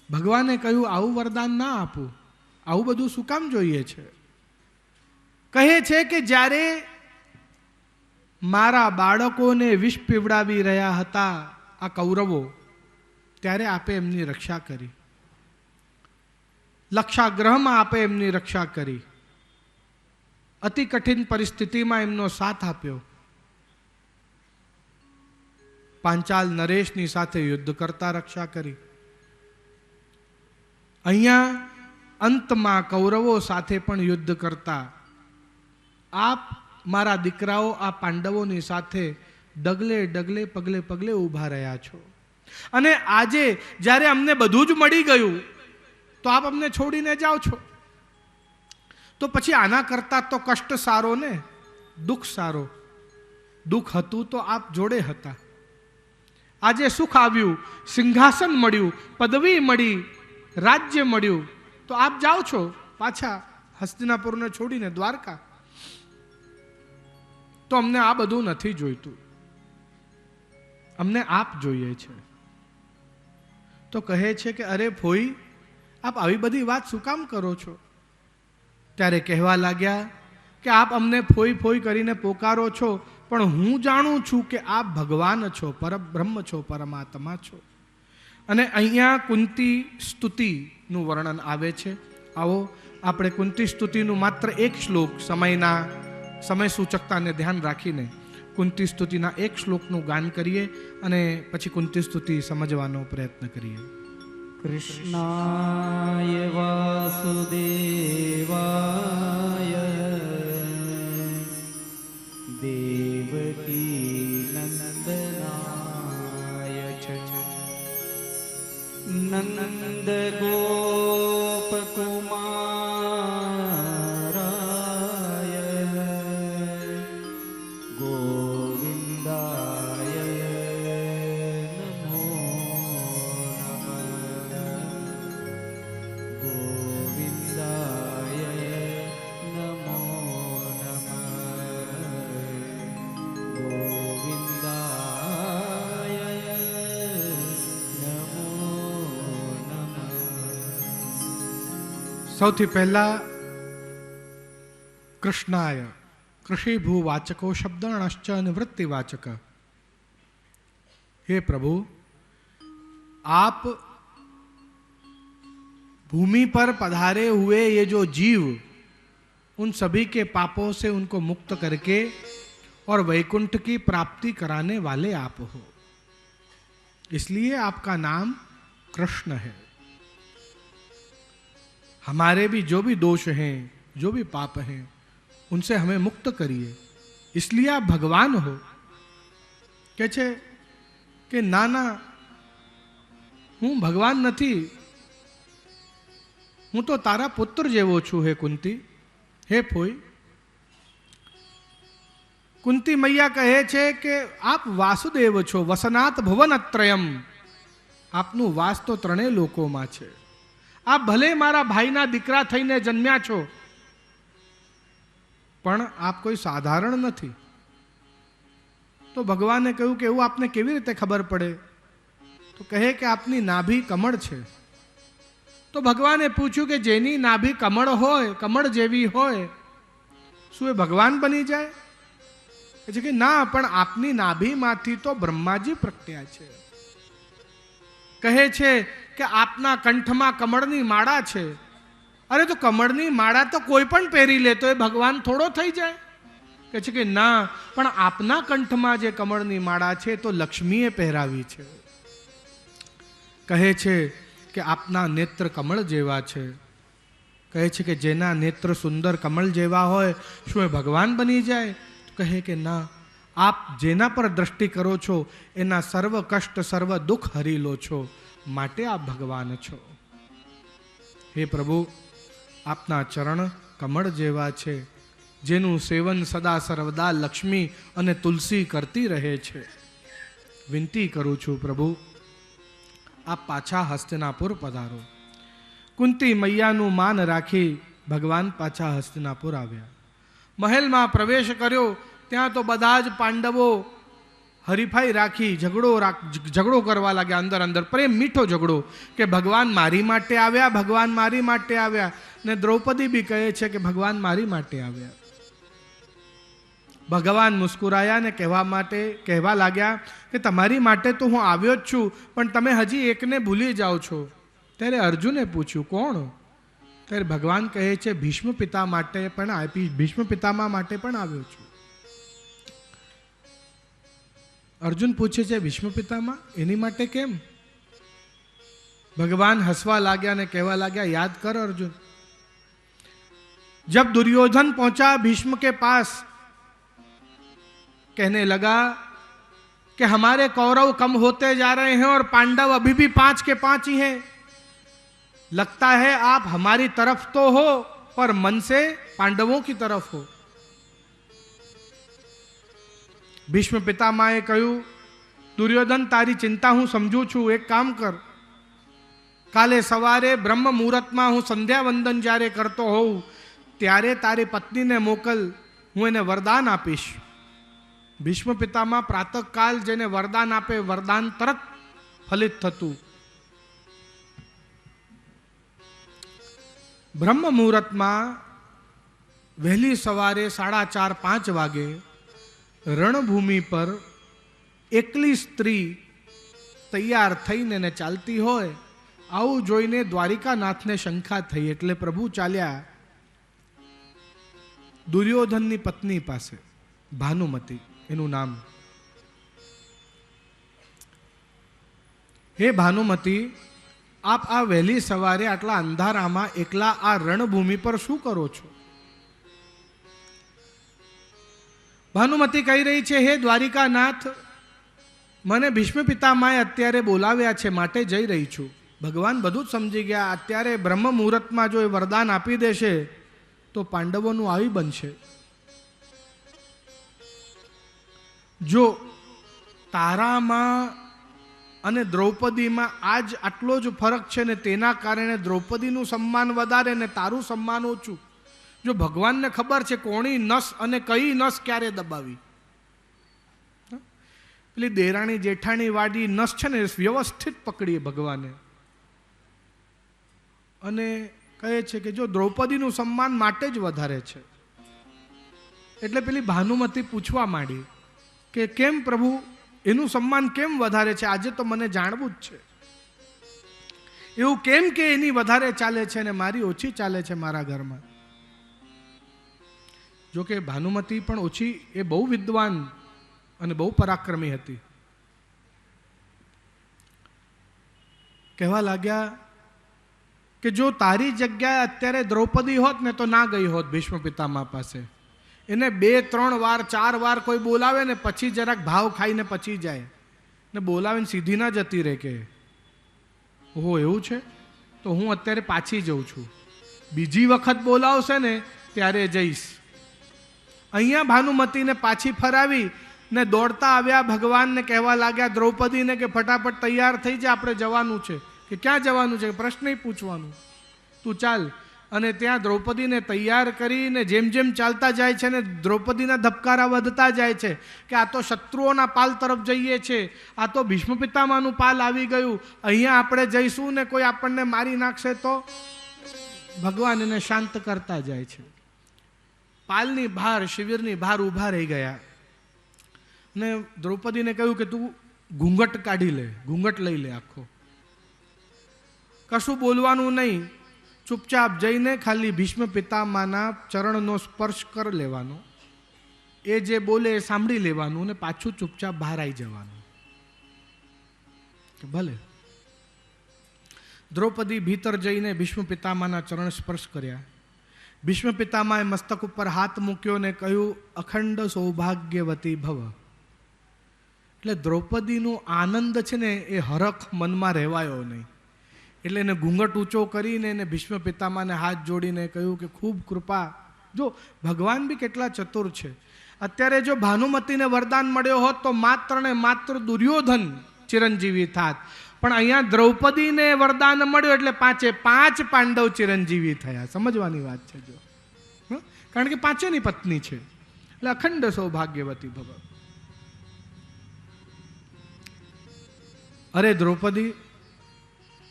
ભગવાને કહ્યું આવું વરદાન ના આપું, આવું બધું શું કામ જોઈએ છે? કહે છે કે જ્યારે મારા બાળકોને વિષ પીવડાવી રહ્યા હતા આ કૌરવો, ત્યારે આપે એમની રક્ષા કરી. લક્ષાગ્રહમાં આપે એમની રક્ષા કરી. અતિ કઠિન પરિસ્થિતિમાં એમનો સાથ આપ્યો. પાંચાલ નરેશની સાથે યુદ્ધ કરતા રક્ષા કરી. અહીંયા અંતમાં કૌરવો સાથે પણ યુદ્ધ કરતા આપ મારા દીકરાઓ આ પાંડવોની સાથે ડગલે ડગલે પગલે પગલે ઊભા રહ્યા છો. અને આજે જ્યારે અમને બધું જ મળી ગયું તો આપ અમને છોડીને જાઓ છો, તો પછી આના કરતા તો કષ્ટ સારો ને, દુઃખ સારો. દુઃખ હતું તો આપ જોડે હતા. આજે સુખ આવ્યું, સિંહાસન મળ્યું, પદવી મળી, રાજ્ય મળ્યું, તો આપ જાઓ છો પાછા હસ્તિનાપુરને છોડીને દ્વારકા. તો અમને આ બધું નથી જોઈતું, અમને આપ જોઈએ છે. તો કહે છે કે અરે ફોઈ, આપ આવી બધી વાત શું કામ કરો છો? ત્યારે કહેવા લાગ્યા કે આપ અમને ફોઈ ફોઈ કરીને પોકારો છો, પણ હું જાણું છું કે આપ ભગવાન છો, પરબ્રહ્મ છો, પરમાત્મા છો. અને અહીંયા કુંતી સ્તુતિનું વર્ણન આવે છે. આવો આપણે કુંતી સ્તુતિનું માત્ર એક શ્લોક, સમય સૂચકતાને ધ્યાન રાખીને કુંતી સ્તુતિના એક શ્લોકનું ગાન કરીએ અને પછી કુંતી સ્તુતિ સમજવાનો પ્રયત્ન કરીએ. કૃષ્ણાય વાસુદેવાય દેવકી નંદનાય ચ નંદ ગોપકુમારાય ગોવિંદાય નમો નમઃ. સૌથી પહેલા કૃષ્ણાય કૃષિભૂ વાચકો શબ્દણશ્ચ નિવૃત્તિ વાચક. हे प्रभु, आप भूमि पर पधारे हुए ये जो जीव, उन सभी के पापों से उनको मुक्त करके और वैकुंठ की प्राप्ति कराने वाले आप हो, इसलिए आपका नाम कृष्ण है. हमारे भी जो भी दोष हैं, जो भी पाप हैं, उनसे हमें मुक्त करिए, इसलिए आप भगवान हो. કે છે કે ના ના, હું ભગવાન નથી, હું તો તારા પુત્ર જેવો છું. હે કુંતી, હે ફોઈ. કુંતી મૈયા કહે છે કે આપ વાસુદેવ છો, વસનાત ભુવનત્રયમ. આપનું વાસ તો ત્રણેય લોકોમાં છે. આપ ભલે મારા ભાઈના દીકરા થઈને જન્મ્યા છો, પણ આપ કોઈ સાધારણ નથી. તો ભગવાને કહ્યું કે એવું આપને કેવી રીતે ખબર પડે? તો કહે કે આપની નાભી કમળ છે. તો ભગવાને પૂછ્યું કે જેની નાભી કમળ હોય, કમળ જેવી હોય, શું એ ભગવાન બની જાય? કહે છે કે ના, પણ આપની નાભીમાંથી તો બ્રહ્માજી પ્રગટ્યા છે. કહે છે કે આપના કંઠમાં કમળની માળા છે. અરે તો કમળની માળા તો કોઈ પણ પહેરી લે તો એ ભગવાન થોડો થઈ જાય? કહે છે કે ના, પણ આપના કંઠમાં જે કમળની માળા છે તો લક્ષ્મીએ પહેરાવી છે. કહે છે કે આપના નેત્ર કમળ જેવા છે. કહે છે કે જેના નેત્ર સુંદર કમળ જેવા હોય, શું એ ભગવાન બની જાય? કહે કે ના, આપ જેના પર દ્રષ્ટિ કરો છો એના સર્વ કષ્ટ સર્વ દુઃખ હરી લો છો, માટે આપ ભગવાન છો. હે પ્રભુ, આપના ચરણ કમળ જેવા છે, જેનું સેવન સદા સર્વદા લક્ષ્મી અને તુલસી કરતી રહે છે. વિનંતી કરું છું પ્રભુ, આપ પાછા હસ્તિનાપુર પધારો. કુંતી મૈયાનું માન રાખી ભગવાન પાછા હસ્તિનાપુર આવ્યા. મહેલમાં પ્રવેશ કર્યો, ત્યાં તો બધા જ પાંડવો હરીફાઈ રાખી ઝઘડો કરવા લાગ્યા. અંદર અંદર પ્રેમ મીઠો ઝઘડો કે ભગવાન મારી માટે આવ્યા, ભગવાન મારી માટે આવ્યા. ને દ્રૌપદી બી કહે છે કે ભગવાન મારી માટે આવ્યા. ભગવાન મુસ્કુરાયા ને કહેવા લાગ્યા કે તમારી માટે તો હું આવ્યો જ છું, પણ તમે હજી એકને ભૂલી જાઓ છો. ત્યારે અર્જુને પૂછ્યું કોણ? ત્યારે ભગવાન કહે છે ભીષ્મ પિતા માટે પણ ભીષ્મ પિતામહ માટે પણ આવ્યો છું. અર્જુન પૂછે છે ભીષ્મ પિતામહ એની માટે કેમ? ભગવાન હસવા લાગ્યા ને કહેવા લાગ્યા યાદ કર अर्जुन, जब दुर्योधन पहुंचा भीष्म के पास, कहने लगा कि हमारे कौरव कम होते जा रहे हैं और पांडव अभी भी 5 के 5 ही हैं, लगता है आप हमारी तरफ तो हो पर मन से पांडवों की तरफ हो. ભીષ્મ પિતામહે કહ્યું દુર્યોધન તારી ચિંતા હું સમજું છું, એક કામ કર, કાલે સવારે બ્રહ્મ મુહૂર્તમાં હું સંધ્યા વંદન જ્યારે કરતો હોઉં ત્યારે તારી પત્નીને મોકલ, હું એને વરદાન આપીશ. ભીષ્મ પિતામહ પ્રાતઃકાલ જેને વરદાન આપે વરદાન તરત ફલિત થતું. બ્રહ્મ મુહૂર્તમાં વહેલી સવારે 4:30-5 વાગે રણભૂમિ પર એકલી સ્ત્રી તૈયાર થઈને ને ચાલતી હોય, આવું જોઈને દ્વારિકાનાથને શંકા થઈ. એટલે પ્રભુ ચાલ્યા દુર્યોધનની પત્ની પાસે, ભાનુમતી એનું નામ. હે ભાનુમતી, આપ આ વહેલી સવારે આટલા અંધારામાં એકલા આ રણભૂમિ પર શું કરો છો? ભાનુમતી કહી રહી છે હે દ્વારિકાનાથ, મને ભીષ્મ પિતામહે અત્યારે બોલાવ્યા છે માટે જઈ રહી છું. ભગવાન બધું જ સમજી ગયા. અત્યારે બ્રહ્મ મુહૂર્તમાં જો એ વરદાન આપી દેશે તો પાંડવોનું આવી બનશે. જો તારામાં અને દ્રૌપદીમાં આજ આટલો જ ફરક છે ને તેના કારણે દ્રૌપદીનું સન્માન વધારે ને તારું સન્માન ઓછું. જો ભગવાનને ખબર છે કોની નસ અને કઈ નસ ક્યારે દબાવી. પેલી દેરાણી જેઠાણી વાળી નસ છે ને વ્યવસ્થિત પકડીએ ભગવાને, અને કહે છે કે જો દ્રૌપદીનું સન્માન માટે જ વધારે છે. એટલે પેલી ભાનુમતી પૂછવા માંડી કે કેમ પ્રભુ, એનું સન્માન કેમ વધારે છે? આજે તો મને જાણવું જ છે. એવું કેમ કે એની વધારે ચાલે છે અને મારી ઓછી ચાલે છે મારા ઘરમાં? જો કે ભાનુમતી પણ ઓછી, એ બહુ વિદ્વાન અને બહુ પરાક્રમી હતી. કહેવા લાગ્યા કે જો તારી જગ્યાએ અત્યારે દ્રૌપદી હોત ને તો ના ગઈ હોત ભીષ્મ પિતામહ પાસે. એને 2, 3 વાર 4 વાર કોઈ બોલાવે ને પછી જરાક ભાવ ખાઈને પછી જાય ને બોલાવીને સીધી ના જતી રહે કે ઓહો એવું છે તો હું અત્યારે પાછી જઉં છું, બીજી વખત બોલાવશે ને ત્યારે જઈશ. અહીંયા ભાનુમતીને પાછી ફરાવી ને દોડતા આવ્યા ભગવાનને કહેવા લાગ્યા દ્રૌપદીને કે ફટાફટ તૈયાર થઈ જા, આપણે જવાનું છે. કે ક્યાં જવાનું છે? પ્રશ્ન પૂછવાનું, તું ચાલ. અને ત્યાં દ્રૌપદીને તૈયાર કરીને જેમ જેમ ચાલતા જાય છે ને દ્રૌપદીના ધબકારા વધતા જાય છે કે આ તો શત્રુઓના પાલ તરફ જઈએ છે, આ તો ભીષ્મ પિતામહનું પાલ આવી ગયું, અહીંયા આપણે જઈશું ને કોઈ આપણને મારી નાખશે તો. ભગવાન એને શાંત કરતા જાય છે. પાલની બહાર, શિબિરની બહાર ઊભા રહી ગયા ને દ્રૌપદીને કહ્યું કે તું ઘૂંઘટ કાઢી લે, ઘૂંઘટ લઈ લે આખો, કશું બોલવાનું નહીં, ચૂપચાપ જઈને ખાલી ભીષ્મ પિતામહના ચરણનો સ્પર્શ કરી લેવાનો, એ જે બોલે એ સાંભળી લેવાનું ને પાછું ચૂપચાપ બહાર આવી જવાનું. ભલે. દ્રૌપદી ભીતર જઈને ભીષ્મ પિતામહના ચરણ સ્પર્શ કર્યા. ભીષ્મ પિતામહે મસ્તક ઉપર હાથ મૂક્યો ને કહ્યું અખંડ સૌભાગ્યવતી ભવ. એટલે દ્રૌપદીનો આનંદ છે ને એ હરખ મનમાં રહેવાયો નહીં. એટલે એને ઘૂંઘટ ઊંચો કરીને એને ભીષ્મ પિતામહને હાથ જોડીને કહ્યું કે ખૂબ કૃપા. જો ભગવાન બી કેટલા ચતુર છે. અત્યારે જો ભાનુમતીને વરદાન મળ્યો હોત તો માત્ર ને માત્ર દુર્યોધન ચિરંજીવી થાત, પણ અહીંયા દ્રૌપદીને વરદાન મળ્યો એટલે 5 પાંડવ ચિરંજીવી થયા. સમજવાની વાત છે જો, કારણ કે 5ની પત્ની છે એટલે અખંડ સૌભાગ્યવતી ભવ. અરે દ્રૌપદી,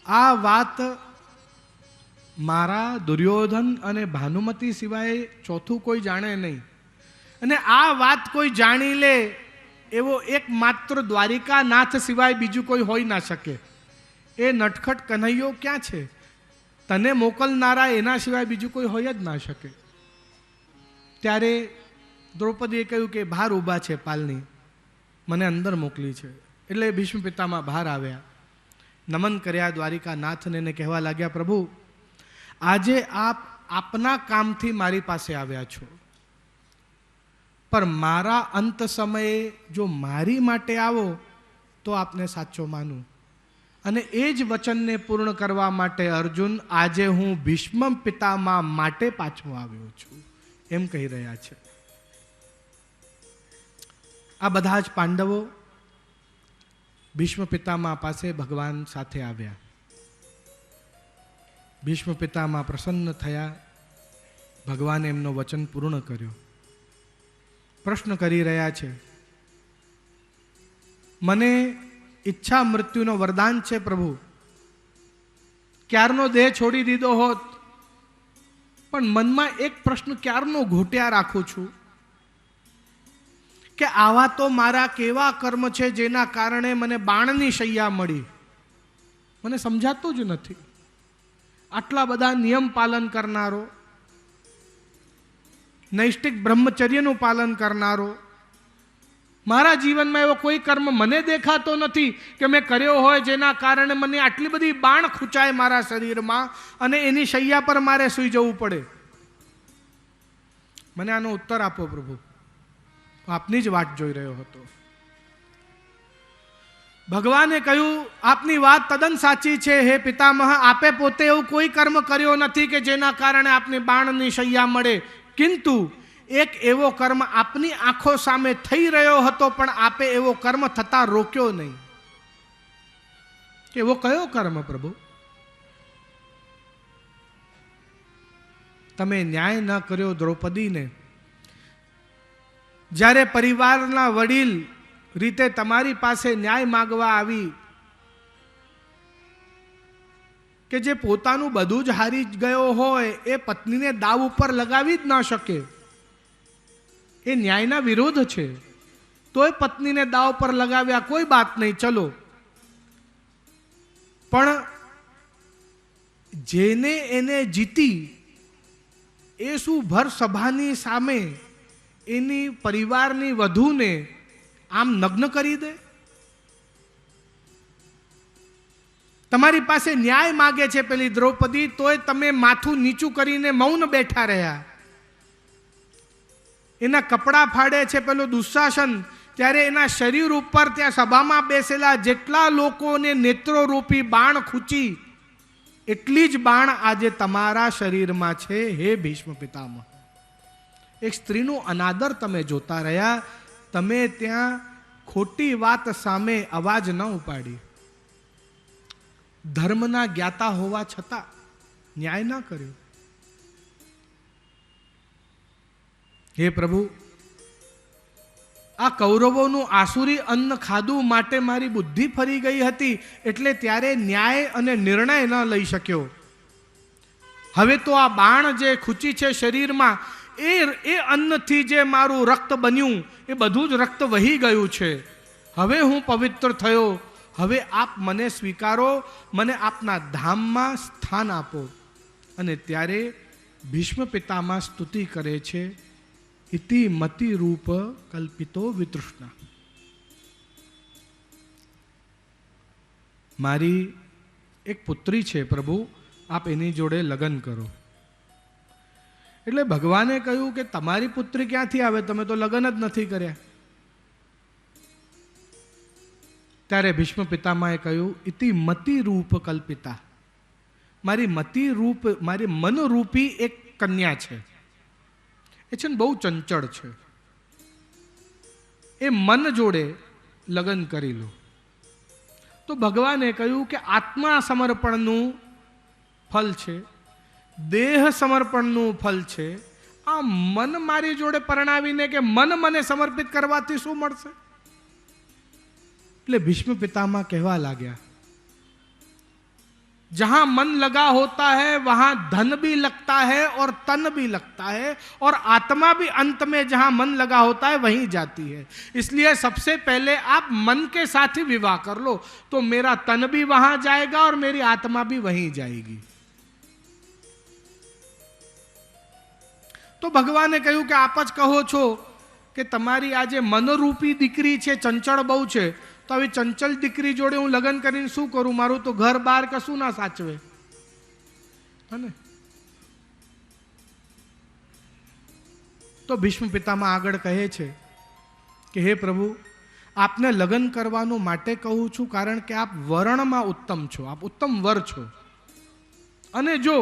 આ વાત મારા, દુર્યોધન અને ભાનુમતી સિવાય ચોથું કોઈ જાણે નહીં. અને આ વાત કોઈ જાણી લે એવો એકમાત્ર દ્વારિકાનાથ સિવાય બીજું કોઈ હોઈ ના શકે. એ નટખટ કન્હૈયો ક્યાં છે? તને મોકલનારા એના સિવાય બીજું કોઈ હોય જ ના શકે. ત્યારે દ્રૌપદીએ કહ્યું કે બહાર ઊભા છે પાલની, મને અંદર મોકલી છે. એટલે ભીષ્મ પિતામહ બહાર આવ્યા, નમન કર્યા દ્વારિકાનાથને ને કહેવા લાગ્યા પ્રભુ, આજે આપ આપના કામથી મારી પાસે આવ્યા છો, પણ મારા અંત સમયે જો મારી માટે આવો તો આપને સાચો માનું. અને એ જ વચનને પૂર્ણ કરવા માટે અર્જુન આજે હું ભીષ્મ પિતામહ માટે પાછો આવ્યો છું એમ કહી રહ્યા છે. આ બધા જ પાંડવો ભીષ્મ પિતામહ પાસે ભગવાન સાથે આવ્યા. ભીષ્મ પિતામહ પ્રસન્ન થયા. ભગવાને એમનો વચન પૂર્ણ કર્યો. પ્રશ્ન કરી રહ્યા છે, મને ઈચ્છા મૃત્યુનો વરદાન છે પ્રભુ, ક્યારનો દેહ છોડી દીધો હોત, પણ મનમાં એક પ્રશ્ન ક્યારનો ઘોટ્યા રાખું છું કે આવા તો મારા કેવા કર્મ છે જેના કારણે મને બાણની શૈયા મળી. મને સમજાતું જ નથી. આટલા બધા નિયમ પાલન કરનારો, નૈષ્ટિક બ્રહ્મચર્યનું પાલન કરનારો, મારા જીવનમાં એવો કોઈ કર્મ મને દેખાતો નથી કે મેં કર્યો હોય જેના કારણે મને આટલી બધી બાણ ખૂંચાય મારા શરીરમાં અને એની શૈયા પર મારે સૂઈ જવું પડે. મને આનો ઉત્તર આપો પ્રભુ, આપની જ વાટ જોઈ રહ્યો હતો. ભગવાને કહ્યું આપની વાત તદ્દન સાચી છે હે પિતામહ, આપે પોતે એવું કોઈ કર્મ કર્યો નથી કે જેના કારણે આપની બાણની શૈયા મળે, કિંતુ એક એવો કર્મ આપની આંખો સામે થઈ રહ્યો હતો પણ આપે એવો કર્મ થતા રોક્યો નહીં. એવો કયો કર્મ પ્રભુ? તમે ન્યાય ન કર્યો દ્રૌપદીને. જ્યારે પરિવારના વડીલ રીતે તમારી પાસે ન્યાય માગવા આવી કે જે પોતાનું બધું જ હારી ગયો હોય એ પત્નીને દાવ ઉપર લગાવી જ ના શકે. એ ન્યાયના વિરોધ છે. તોય પત્નીને દાવ પર લગાવ્યા, કોઈ બાત નહીં, ચલો. પણ જેને એને જીતી એ શું ભર સભાની સામે એની પરિવારની વધુને આમ નગ્ન કરી દે? તમારી પાસે ન્યાય માગે છે પેલી દ્રૌપદી, તોય તમે માથું નીચું કરીને મૌન બેઠા રહ્યા. એના કપડાં ફાડે છે પેલો દુશાસન, ત્યારે એના શરીર ઉપર ત્યાં સભામાં બેસેલા જેટલા લોકોને નેત્રોરૂપી બાણ ખૂંચી, એટલી જ બાણ આજે તમારા શરીરમાં છે. હે ભીષ્મ પિતામહ, એક સ્ત્રીનું અનાદર તમે જોતા રહ્યા. તમે ત્યાં ખોટી વાત સામે અવાજ ન ઉપાડી. ધર્મના જ્ઞાતા હોવા છતાં ન્યાય ના કર્યો. હે પ્રભુ, આ કૌરવોનું આસુરી અન્ન ખાધું માટે મારી બુદ્ધિ ફરી ગઈ હતી, એટલે ત્યારે ન્યાય અને નિર્ણય ન લઈ શક્યો. હવે તો આ બાણ જે ખૂંચી છે શરીરમાં, એ અન્નથી જે મારું રક્ત બન્યું એ બધું જ રક્ત વહી ગયું છે. હવે હું પવિત્ર થયો. હવે આપ મને સ્વીકારો, મને આપના ધામમાં સ્થાન આપો. અને ત્યારે ભીષ્મ પિતામાં સ્તુતિ કરે છે, ઇતિ મતિ રૂપ કલ્પિતો વિતૃષ્ણા. મારી એક પુત્રી છે પ્રભુ, આપ એની જોડે લગ્ન કરો. એટલે ભગવાને કહ્યું કે તમારી પુત્રી ક્યાંથી આવે, તમે તો લગ્ન જ નથી કર્યા. ત્યારે ભીષ્મ પિતામહે કહ્યું, ઇતિ મતિ રૂપ કલ્પિતા. મારી મતિ રૂપ, મારી મનરૂપી એક કન્યા છે. એ છે ને બહુ ચંચળ છે. એ મન જોડે લગ્ન કરી લો. તો ભગવાને કહ્યું કે આત્મા સમર્પણનું ફલ છે, દેહ સમર્પણનું ફલ છે. આ મન મારી જોડે પરણાવીને કે મન મને સમર્પિત કરવાથી શું મળશે? એટલે ભીષ્મ પિતામહ કહેવા લાગ્યા, जहां मन लगा होता है वहां धन भी लगता है और तन भी लगता है, और आत्मा भी अंत में जहां मन लगा होता है वहीं जाती है. इसलिए सबसे पहले आप मन के साथ ही विवाह कर लो, तो मेरा तन भी वहां जाएगा और मेरी आत्मा भी वहीं जाएगी. तो भगवाने કહ્યું કે આપ જ કહો છો કે તમારી આ જે મનરૂપી દીકરી છે ચંચળ બહુ છે, તો આવી ચંચલ દીકરી જોડે હું લગ્ન કરીને શું કરું? મારું તો ઘર બાર કશું ના સાચવે. હને? તો ભીષ્મ પિતામહ આગળ કહે છે કે હે પ્રભુ, આપને લગ્ન કરવાનું માટે કહું છું કારણ કે આપ વર્ણમાં ઉત્તમ છો, આપ ઉત્તમ વર છો. અને જો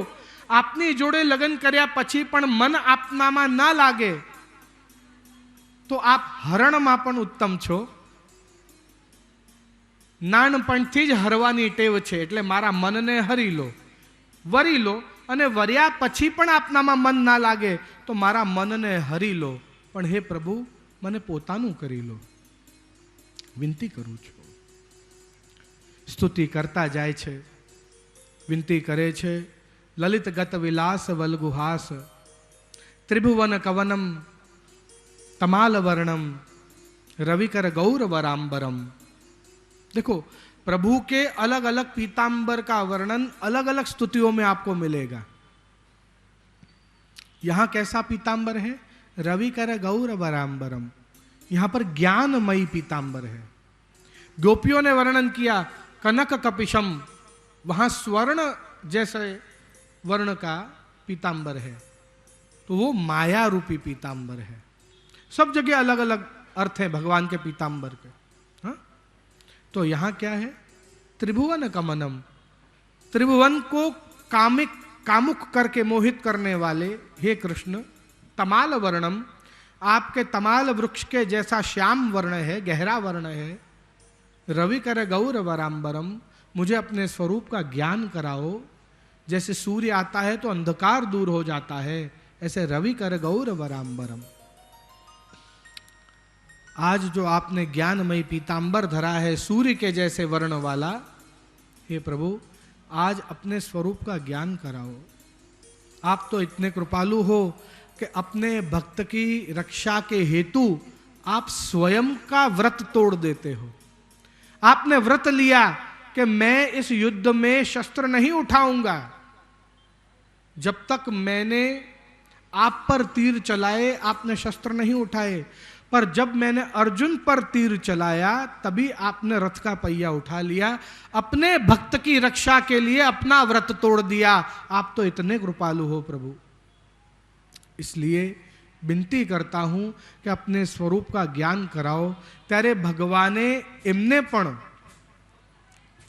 આપની જોડે લગ્ન કર્યા પછી પણ મન આપનામાં ના લાગે તો આપ હરણમાં પણ ઉત્તમ છો. નાનપણથી જ હરવાની ટેવ છે, એટલે મારા મનને હરી લો, વરી લો. અને વર્યા પછી પણ આપનામાં મન ના લાગે તો મારા મનને હરી લો. પણ હે પ્રભુ, મને પોતાનું કરી લો, વિનંતી કરું છું. સ્તુતિ કરતા જાય છે, વિનંતી કરે છે. લલિત ગત વિલાસ વલગુહાસ, ત્રિભુવન કવનમ तमाल वर्णम, रविकर गौर वरांबरम. देखो, प्रभु के अलग अलग पीतांबर का वर्णन अलग अलग स्तुतियों में आपको मिलेगा. यहां कैसा पीतांबर है? रविकर गौर वरांबरम. यहां पर ज्ञानमयी पीतांबर है. गोपियों ने वर्णन किया कनक कपिशम, वहां स्वर्ण जैसे वर्ण का पीतांबर है, तो वो माया रूपी पीतांबर है. सब जगह अलग अलग अर्थ है भगवान के पीतांबर के. हाँ? तो यहां क्या है? त्रिभुवन कमनम. त्रिभुवन को कामुक करके मोहित करने वाले हे कृष्ण. तमाल वर्णम, आपके तमाल वृक्ष के जैसा श्याम वर्ण है, गहरा वर्ण है. रविकर गौर वरांबरम, मुझे अपने स्वरूप का ज्ञान कराओ. जैसे सूर्य आता है तो अंधकार दूर हो जाता है, ऐसे रविकर गौर वरांबरम. आज जो आपने ज्ञानमयी पीतांबर धरा है सूर्य के जैसे वर्ण वाला, हे प्रभु, आज अपने स्वरूप का ज्ञान कराओ। आप तो इतने कृपालु हो कि अपने भक्त की रक्षा के हेतु आप स्वयं का व्रत तोड़ देते हो। आपने व्रत लिया कि मैं इस युद्ध में शस्त्र नहीं उठाऊंगा जब तक मैंने आप पर तीर चलाए, आपने शस्त्र नहीं उठाए। पर जब मैंने अर्जुन पर तीर चलाया तभी आपने रथ का पहिया उठा लिया। अपने भक्त की रक्षा के लिए अपना व्रत तोड़ दिया। आप तो इतने कृपालु हो प्रभु। इसलिए विनती करता हूं कि अपने स्वरूप का ज्ञान कराओ। त्यारे भगवाने एमने पण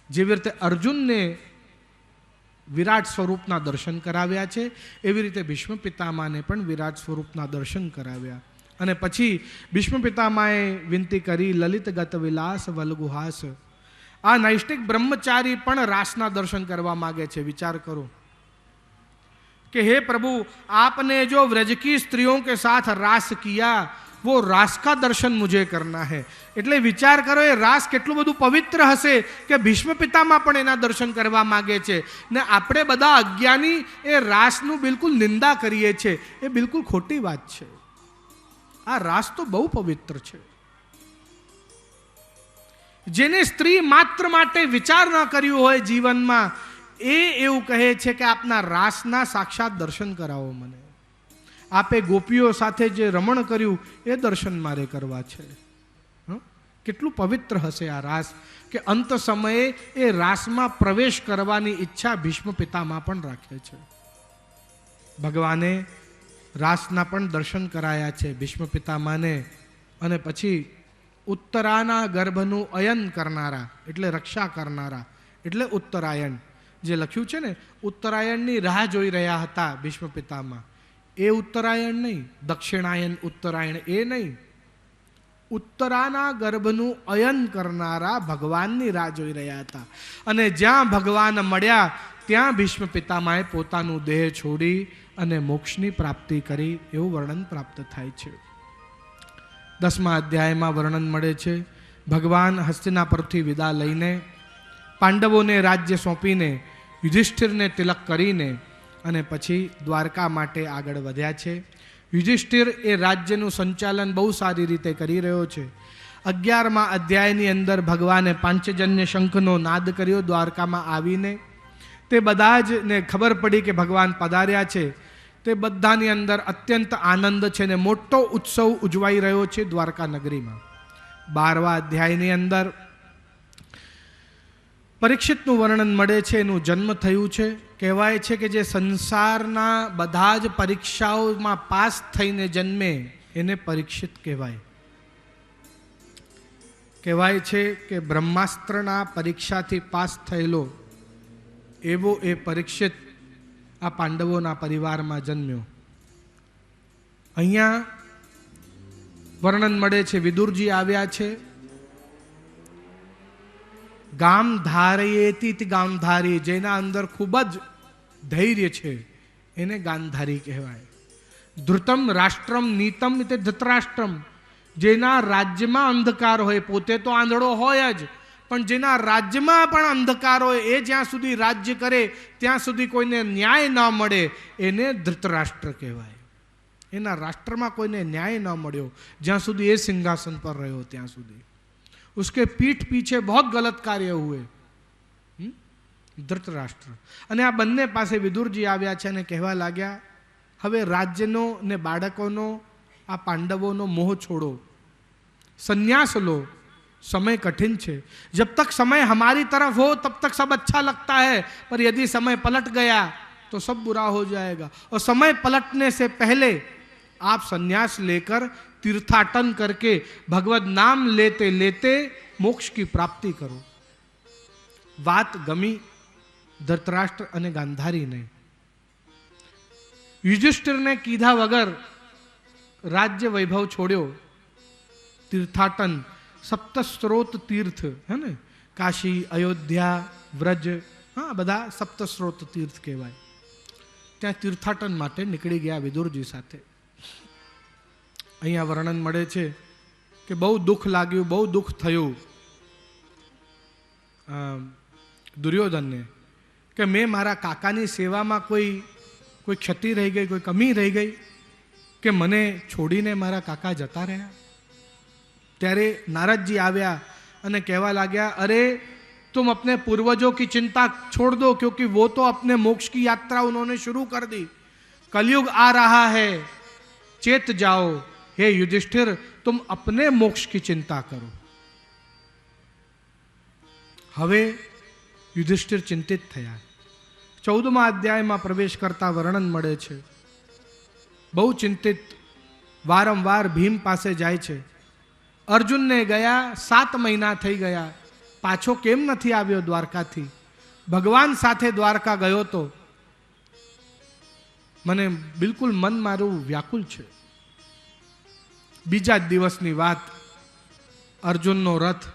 જેવી રીતે અર્જુનને વિરાટ સ્વરૂપના દર્શન કરાવ્યા છે, એવી રીતે ભીષ્મ પિતામાને પણ વિરાટ સ્વરૂપના દર્શન કરાવ્યા. અને પછી ભીષ્મ પિતામાએ વિનંતી કરી, લલિત ગત વિલાસ વલગુહાસ. આ નૈષ્ઠિક બ્રહ્મચારી પણ રાસના દર્શન કરવા માગે છે. વિચાર કરો कि हे प्रभु, आपने जो व्रज की स्त्रियों के साथ रास किया वो रास का दर्शन मुझे करना है. એટલે વિચાર કરો એ રાસ કેટલું બધું પવિત્ર હશે કે ભીષ્મ પિતામાં પણ એના દર્શન કરવા માંગે છે. ને આપણે બધા અજ્ઞાની એ રાસનું બિલકુલ નિંદા કરીએ છીએ. એ બિલકુલ ખોટી વાત છે. આ રાસ તો બહુ પવિત્ર છે. જેને સ્ત્રી માત્ર માટે વિચાર ન કર્યું હોય જીવનમાં, એ એવું કહે છે કે આપના રાસના સાક્ષાત દર્શન કરાવો મને. આપે ગોપીઓ સાથે જે રમણ કર્યું એ દર્શન મારે કરવા છે. કેટલું પવિત્ર હશે આ રાસ કે અંત સમયે એ રાસમાં પ્રવેશ કરવાની ઈચ્છા ભીષ્મ પિતામાં પણ રાખે છે. ભગવાને રાસના પણ દર્શન કરાયા છે ભીષ્મ પિતામાને. અને પછી ઉત્તરાના ગર્ભનું અયન કરનારા એટલે રક્ષા કરનારા એટલે ઉત્તરાયણ જે લખ્યું છે ને, ઉત્તરાયણની રાહ જોઈ રહ્યા હતા ભીષ્મ પિતામહ. એ ઉત્તરાયણ નહીં, દક્ષિણાયન ઉત્તરાયણ એ નહીં. ઉત્તરાના ગર્ભનું અયન કરનારા ભગવાનની રાહ જોઈ રહ્યા હતા. અને જ્યાં ભગવાન મળ્યા ત્યાં ભીષ્મ પિતામહે પોતાનું દેહ છોડી અને મોક્ષની પ્રાપ્તિ કરી એવું વર્ણન પ્રાપ્ત થાય છે. 10મા અધ્યાયમાં વર્ણન મળે છે. ભગવાન હસ્તિનાપુરથી વિદા લઈને પાંડવોને રાજ્ય સોંપીને યુધિષ્ઠિરને તિલક કરીને અને પછી દ્વારકા માટે આગળ વધ્યા છે. યુધિષ્ઠિર એ રાજ્યનું સંચાલન બહુ સારી રીતે કરી રહ્યો છે. 11મા અધ્યાયની અંદર ભગવાને પાંચજન્ય શંખનો નાદ કર્યો દ્વારકામાં આવીને. તે બધા જ ને ખબર પડી કે ભગવાન પધાર્યા છે. તે બધાની અંદર અત્યંત આનંદ છે ને મોટો ઉત્સવ ઉજવાઈ રહ્યો છે દ્વારકા નગરીમાં. 12મા અધ્યાયની અંદર પરીક્ષિતનું વર્ણન મળે છે. એનું જન્મ થયું છે. કહેવાય છે કે જે સંસારના બધા જ પરીક્ષાઓમાં પાસ થઈને જન્મે એને પરીક્ષિત કહેવાય. કહેવાય છે કે બ્રહ્માસ્ત્રના પરીક્ષાથી પાસ થયેલો એવો એ પરીક્ષિત આ પાંડવોના પરિવારમાં જન્મ્યો. અહીંયા વર્ણન મળે છે વિદુરજી આવ્યા છે. ગામધારયેતી ગામધારી, જેના અંદર ખૂબ જ ધૈર્ય છે એને ગાંધારી કહેવાય. ધૃતમ રાષ્ટ્રમ નીતમ એટલે ધૃતરાષ્ટ્રમ, જેના રાજ્યમાં અંધકાર હોય, પોતે તો આંધળો હોય જ, પણ જેના રાજ્યમાં પણ અંધકાર હોય, એ જ્યાં સુધી રાજ્ય કરે ત્યાં સુધી કોઈને ન્યાય ન મળે એને ધૃતરાષ્ટ્ર કહેવાય. એના રાષ્ટ્રમાં કોઈને ન્યાય ન મળ્યો જ્યાં સુધી એ સિંહાસન પર રહ્યો ત્યાં સુધી. उसके पीठ पीछे बहुत गलत कार्य हुए. ધૃતરાષ્ટ્ર. અને આ બંને પાસે વિદુરજી આવ્યા છે અને કહેવા લાગ્યા, હવે રાજ્યનો ને બાળકોનો આ પાંડવોનો મોહ છોડો, સંન્યાસ લો. समय कठिन છે. जब तक समय हमारी तरफ हो तब तक सब अच्छा लगता है, पर यदि समय पलट गया तो सब बुरा हो जाएगा. और समय पलटने से पहले आप संन्यास लेकर तीर्थाटन करके भगवत नाम लेते लेते मोक्ष की प्राप्ति करो. વાત ગમી ધૃતરાષ્ટ્ર અને ગાંધારીને. યુધિષ્ઠિરને કીધા વગર રાજ્ય વૈભવ છોડ્યો. તીર્થાટન, સપ્તસ્ત્રોત તીર્થ હે ને, કાશી, અયોધ્યા, વ્રજ, હા બધા સપ્તસ્ત્રોત તીર્થ કહેવાય. ત્યાં તીર્થાટન માટે નીકળી ગયા વિદુરજી સાથે. અહીંયા વર્ણન મળે છે કે બહુ દુઃખ લાગ્યું, બહુ દુઃખ થયું દુર્યોધનને કે કે મેં મારા કાકાની સેવામાં કોઈ ક્ષતિ રહી ગઈ, કોઈ કમી રહી ગઈ કે મને છોડીને મારા કાકા જતા રહ્યા? ત્યારે નારदजी આવ્યા અને કહેવા लाग्या, अरे तुम अपने पूर्वजों की चिंता छोड़ दो, क्योंकि वो तो अपने मोक्ष की यात्रा उन्होंने शुरू कर दी। कलयुग आ रहा है, चेत जाओ। हे युधिष्ठिर, तुम अपने मोक्ष की चिंता करो। હવે યુધિષ્ઠિર ચિંતિત થયા। 14મા અધ્યાયમાં પ્રવેશ કરતા વર્ણન મળે છે। બહુ ચિંતિત, વારંવાર ભીમ પાસે જાય છે। અર્જુનને ગયા 7 મહિના થઈ ગયા, પાછો કેમ નથી આવ્યો દ્વારકાથી? ભગવાન સાથે દ્વારકા ગયો તો મને બિલકુલ મન મારું વ્યાકુલ છે। બીજા જ દિવસની વાત, અર્જુનનો રથ,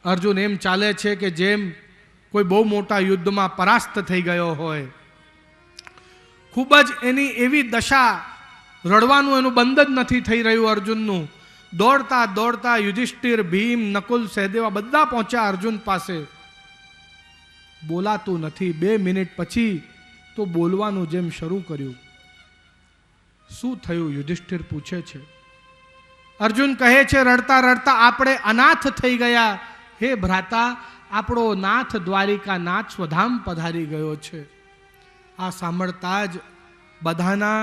અર્જુન એમ ચાલે છે કે જેમ કોઈ બહુ મોટા યુદ્ધમાં પરાસ્ત થઈ ગયો હોય। ખૂબ જ એની એવી દશા, રડવાનું એનું બંધ જ નથી થઈ રહ્યું અર્જુનનું। દોડતા દોડતા યુધિષ્ઠિર, ભીમ, નકુલ, સહદેવ બધા પહોંચ્યા અર્જુન પાસે। બોલાતું નથી। 2 મિનિટ પછી તો બોલવાનું જેમ શરૂ કર્યું। શું થયું? યુધિષ્ઠિર પૂછે છે। અર્જુન કહે છે રડતા રડતા, આપણે અનાથ થઈ ગયા। હે ભ્રાતા, આપણો નાથ દ્વારિકા નાથ સ્વધામ પધારી ગયો છે। આ સાંભળતા જ બધાના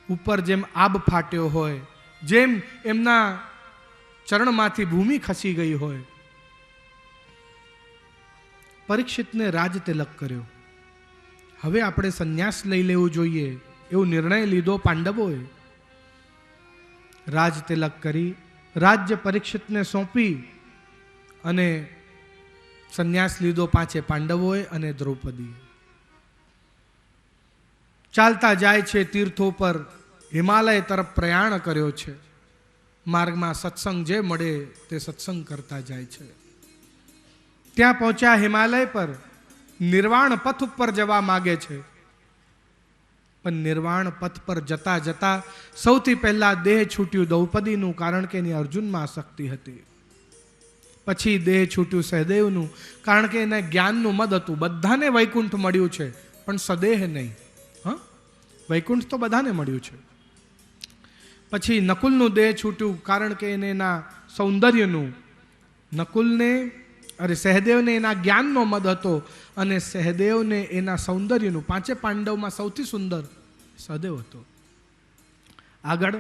ઉપર જેમ આબ ફાટ્યો હોય, જેમ એમના ચરણમાંથી ભૂમિ ખસી ગઈ હોય। પરીક્ષિતને રાજ તિલક કર્યો। હવે આપણે સંન્યાસ લઈ લેવું જોઈએ એવો નિર્ણય લીધો પાંડવોએ। રાજ તિલક કરી રાજ્ય પરીક્ષિતને સોંપી અને સંન્યાસ લીધો 5 પાંડવોએ અને દ્રૌપદીએ। ચાલતા જાય છે તીર્થો પર, હિમાલય તરફ પ્રયાણ કર્યો છે। માર્ગમાં સત્સંગ જે મળે તે સત્સંગ કરતા જાય છે। ત્યાં પહોંચ્યા હિમાલય પર, નિર્વાણ પથ ઉપર જવા માગે છે, પણ નિર્વાણ પથ પર જતા જતા સૌથી પહેલા દેહ છૂટ્યું દ્રૌપદીનું, કારણ કે એની અર્જુનમાં આસક્તિ હતી। પછી દેહ છૂટ્યું સહદેવનું, કારણ કે એને જ્ઞાનનું મદ હતું। બધાને વૈકુંઠ મળ્યું છે પણ સદેહ નહીં। હા, વૈકુંઠ તો બધાને મળ્યું છે। પછી નકુલનું દેહ છૂટ્યું, કારણ કે એને એના સૌંદર્યનું, સહદેવને એના જ્ઞાનનો મદ હતો અને સહદેવને એના સૌંદર્યનું। 5 પાંડવમાં સૌથી સુંદર સહદેવ હતો। આગળ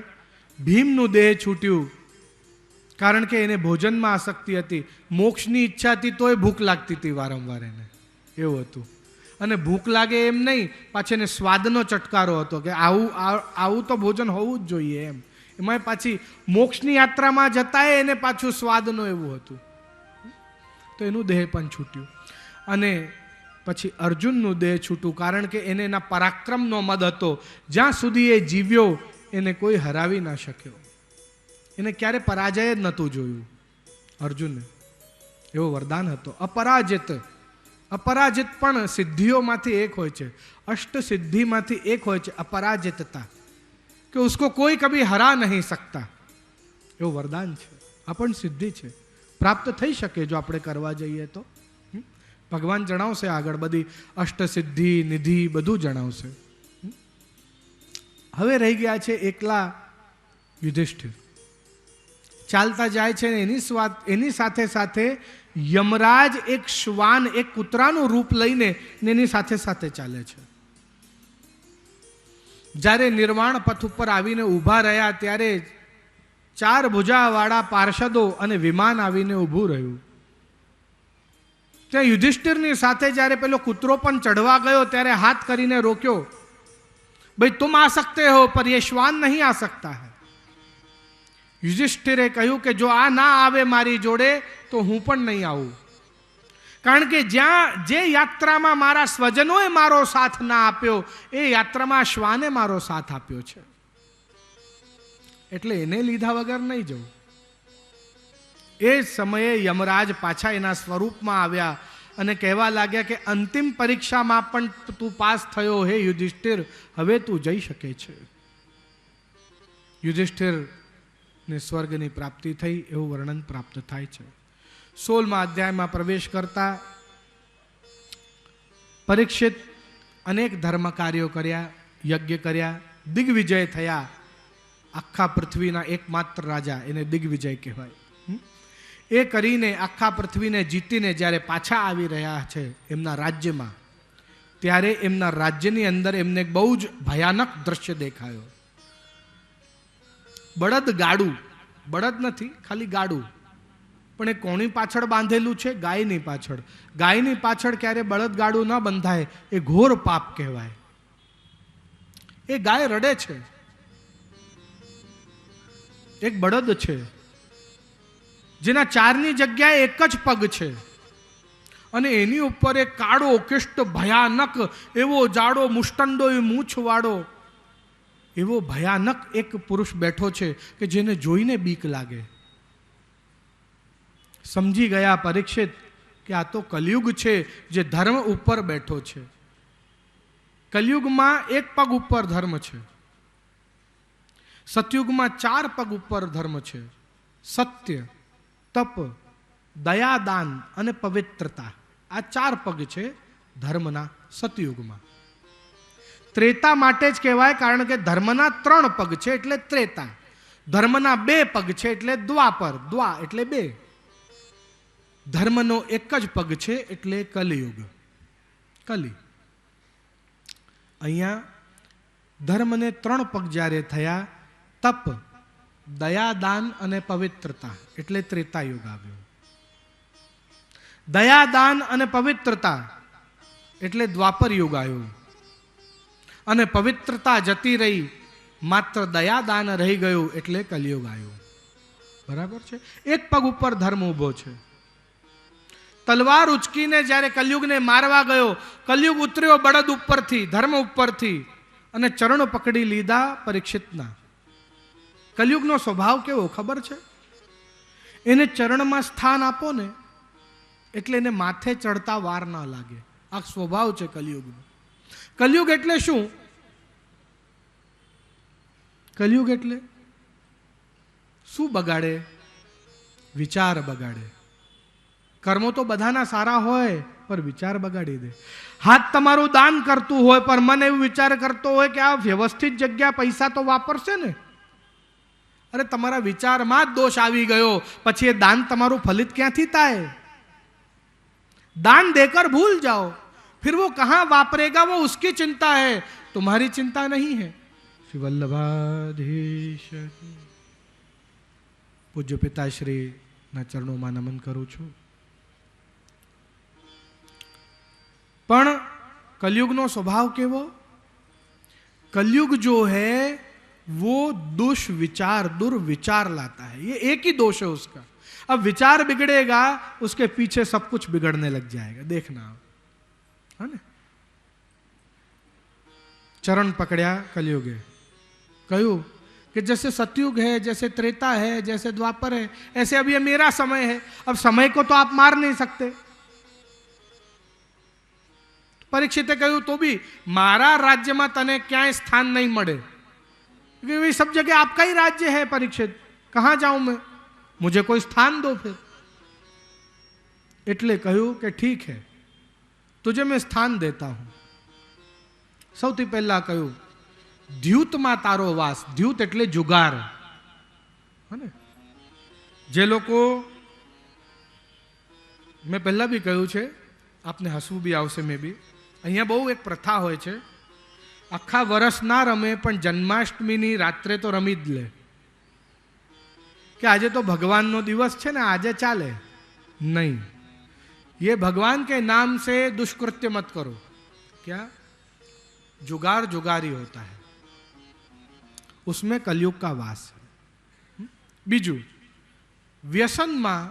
ભીમનું દેહ છૂટ્યું, કારણ કે એને ભોજનમાં આસક્તિ હતી। મોક્ષની ઈચ્છા હતી તોય ભૂખ લાગતી હતી વારંવાર એને, એવું હતું। અને ભૂખ લાગે એમ નહીં, પાછી એને સ્વાદનો ચટકારો હતો કે આવું તો ભોજન હોવું જ જોઈએ એમ। એમાં પાછી મોક્ષની યાત્રામાં જતાંય એને પાછું સ્વાદનું એવું હતું, તો એનું દેહ પણ છૂટ્યું। અને પછી અર્જુનનું દેહ છૂટ્યું, કારણ કે એને એના પરાક્રમનો મદ હતો। જ્યાં સુધી એ જીવ્યો એને કોઈ હરાવી ના શક્યો, એને ક્યારે પરાજય જ નહોતું જોયું અર્જુને, એવો વરદાન હતો। અપરાજિત પણ સિદ્ધિઓમાંથી એક હોય છે, અષ્ટ સિદ્ધિમાંથી એક હોય છે અપરાજિતતા, કે ઉસકો કોઈ કભી હરા નહીં સકતા, એવું વરદાન છે। આ પણ સિદ્ધિ છે, પ્રાપ્ત થઈ શકે જો આપણે કરવા જઈએ તો। ભગવાન જણાવશે આગળ, બધી અષ્ટ સિદ્ધિ નિધિ બધું જણાવશે। હવે રહી ગયા છે એકલા યુધિષ્ઠિર। ચાલતા જાય છે ને એની સાથે સાથે યમરાજ એક શ્વાન, એક કૂતરાનું રૂપ લઈને એની સાથે સાથે ચાલે છે। જ્યારે નિર્વાણ પથ ઉપર આવીને ઊભા રહ્યા ત્યારે 4 ભુજાવાળા પાર્ષદો અને વિમાન આવીને ઊભું રહ્યું। ત્યાં યુધિષ્ઠિરની સાથે જ્યારે પેલો કૂતરો પણ ચઢવા ગયો ત્યારે હાથ કરીને રોક્યો, ભાઈ તુમ આ સકતે હો પર યે શ્વાન નહીં આ સકતા હૈ। યુધિષ્ઠિરે કહ્યું કે જો આ ના આવે મારી જોડે તો હું પણ નહીં આવું, કારણ કે જે યાત્રામાં મારા સ્વજનોએ મારો સાથ ના આપ્યો એ યાત્રામાં શ્વાને મારો સાથ આપ્યો છે, એટલે એને લીધા વગર નહીં જવું। એ સમયે યમરાજ પાછા એના સ્વરૂપમાં આવ્યા અને કહેવા લાગ્યા કે અંતિમ પરીક્ષામાં પણ તું પાસ થયો હે યુધિષ્ઠિર, હવે તું જઈ શકે છે। યુધિષ્ઠિરને સ્વર્ગની પ્રાપ્તિ થઈ એવું વર્ણન પ્રાપ્ત થાય છે। 16મા અધ્યાયમાં પ્રવેશ કરતા પરીક્ષિત અનેક ધર્મ કાર્યો કર્યા, યજ્ઞ કર્યા, દિગ્વિજય થયા. આખા પૃથ્વીના એકમાત્ર રાજા, એને દિગ્વિજય કહેવાય. એ કરીને આખા પૃથ્વીને જીતીને જ્યારે પાછા આવી રહ્યા છે એમના રાજ્યમાં, ત્યારે એમના રાજ્યની અંદર એમને બહુ જ ભયાનક દ્રશ્ય દેખાયો. બળદ ગાડું, બળદ નથી, ખાલી ગાડું, પણ એ કોની પાછળ બાંધેલું છે? ગાયની પાછળ. ગાયની પાછળ ક્યારે બળદ ગાડું ન બંધાય, એ ઘોર પાપ કહેવાય. એ ગાય રડે છે, એક બળદ છે જેના ચારની જગ્યાએ એક જ પગ છે, અને એની ઉપર એક કાળો કિષ્ટ ભયાનક એવો જાડો મુષ્ટંડો મૂછવાળો એવો ભયાનક એક પુરુષ બેઠો છે કે જેને જોઈને બીક લાગે. સમજી ગયા પરીક્ષિત કે આ તો કલયુગ છે જે ધર્મ ઉપર બેઠો છે. કલયુગમાં એક પગ ઉપર ધર્મ છે, સતયુગમાં 4 પગ ઉપર ધર્મ છે. સત્ય, તપ, દયા, દાન અને પવિત્રતા, આ 4 પગ છે ધર્મના સતયુગમાં. ત્રેતા માટે જ કહેવાય કારણ કે ધર્મના 3 પગ છે એટલે ત્રેતા, ધર્મના 2 પગ છે એટલે દ્વાપર, દ્વા એટલે 2, ધર્મનો એક જ પગ છે એટલે કલિયુગ, કલી. અહીંયા ધર્મને 3 પગ જ્યારે થયા, તપ, દયા, દાન અને પવિત્રતા એટલે ત્રેતાયુગ આવ્યો. દયા, દાન અને પવિત્રતા એટલે દ્વાપર યુગ આવ્યો. અને પવિત્રતા જતી રહી, માત્ર દયા દાન રહી ગયું એટલે કલિયુગ આવ્યો. બરાબર છે? એક પગ ઉપર ધર્મ ઊભો છે. તલવાર ઉચકીને જ્યારે કલયુગને મારવા ગયો, કલયુગ ઉતર્યો બળદ ઉપરથી, ધર્મ ઉપરથી, અને ચરણ પકડી લીધા પરીક્ષિતના. કલયુગનો સ્વભાવ કેવો ખબર છે? એને ચરણમાં સ્થાન આપો ને એટલે એને માથે ચડતા વાર ના લાગે. આ સ્વભાવ છે કલયુગનો. કલયુગ એટલે શું? કલયુગ એટલે શું બગાડે? વિચાર બગાડે. કર્મો તો બધાના સારા હોય પણ વિચાર બગાડી દે. હાથ તમારું દાન કરતું હોય પણ મન એવું વિચાર કરતો હોય કે આ વ્યવસ્થિત જગ્યા પૈસા તો વાપરશે ને, અરે તમારા વિચારમાં જ દોષ આવી ગયો, પછી એ દાન તમારું ફલિત ક્યાંથી થાય? दान देकर भूल जाओ, फिर वो कहां वापरेगा वो उसकी चिंता है, तुम्हारी चिंता नहीं है. श्री वल्लभाधीश पूज्य पिताश्री ना चरणों में नमन करूं છું. પણ कलयुग स्वभाव केवो? कलयुग जो है वो दुष्विचार, दुर्विचार लाता है. ये एक ही दोष है उसका. अब विचार बिगड़ेगा, उसके पीछे सब कुछ बिगड़ने लग जाएगा. देखना, है ना? चरण पकड़या कलयुगे, कहूं कि जैसे सतयुग है, जैसे त्रेता है, जैसे द्वापर है, ऐसे अब ये मेरा समय है. अब समय को तो आप मार नहीं सकते. परीक्षिते कहूं तो भी मारा राज्य में तने क्या स्थान नहीं मळे, क्योंकि सब जगह आपका ही राज्य है. परीक्षित, कहां जाऊं मैं? मुझे कोई स्थान दो फिर. એટલે કહ્યું કે ઠીક है, तुझे मैं स्थान देता हूं. સૌથી પહેલા કહ્યું દ્યુતમાં તારો વાસ. દ્યુત એટલે જુગાર, હે. જે લોકો, મેં પહેલા બી કહ્યું છે, આપને હસવું બી આવશે મે બી, અહીંયા બહુ એક પ્રથા હોય છે, આખા વર્ષ ના રમે પણ જન્માષ્ટમીની રાત્રે તો રમી જ લે, कि आज तो भगवान नो दिवस है ना, आज चाले नहीं. ये भगवान के नाम से दुष्कृत्य मत करो. क्या? जुगार जुगारी होता है, उसमें कलयुग का वास है. बीजू, व्यसन में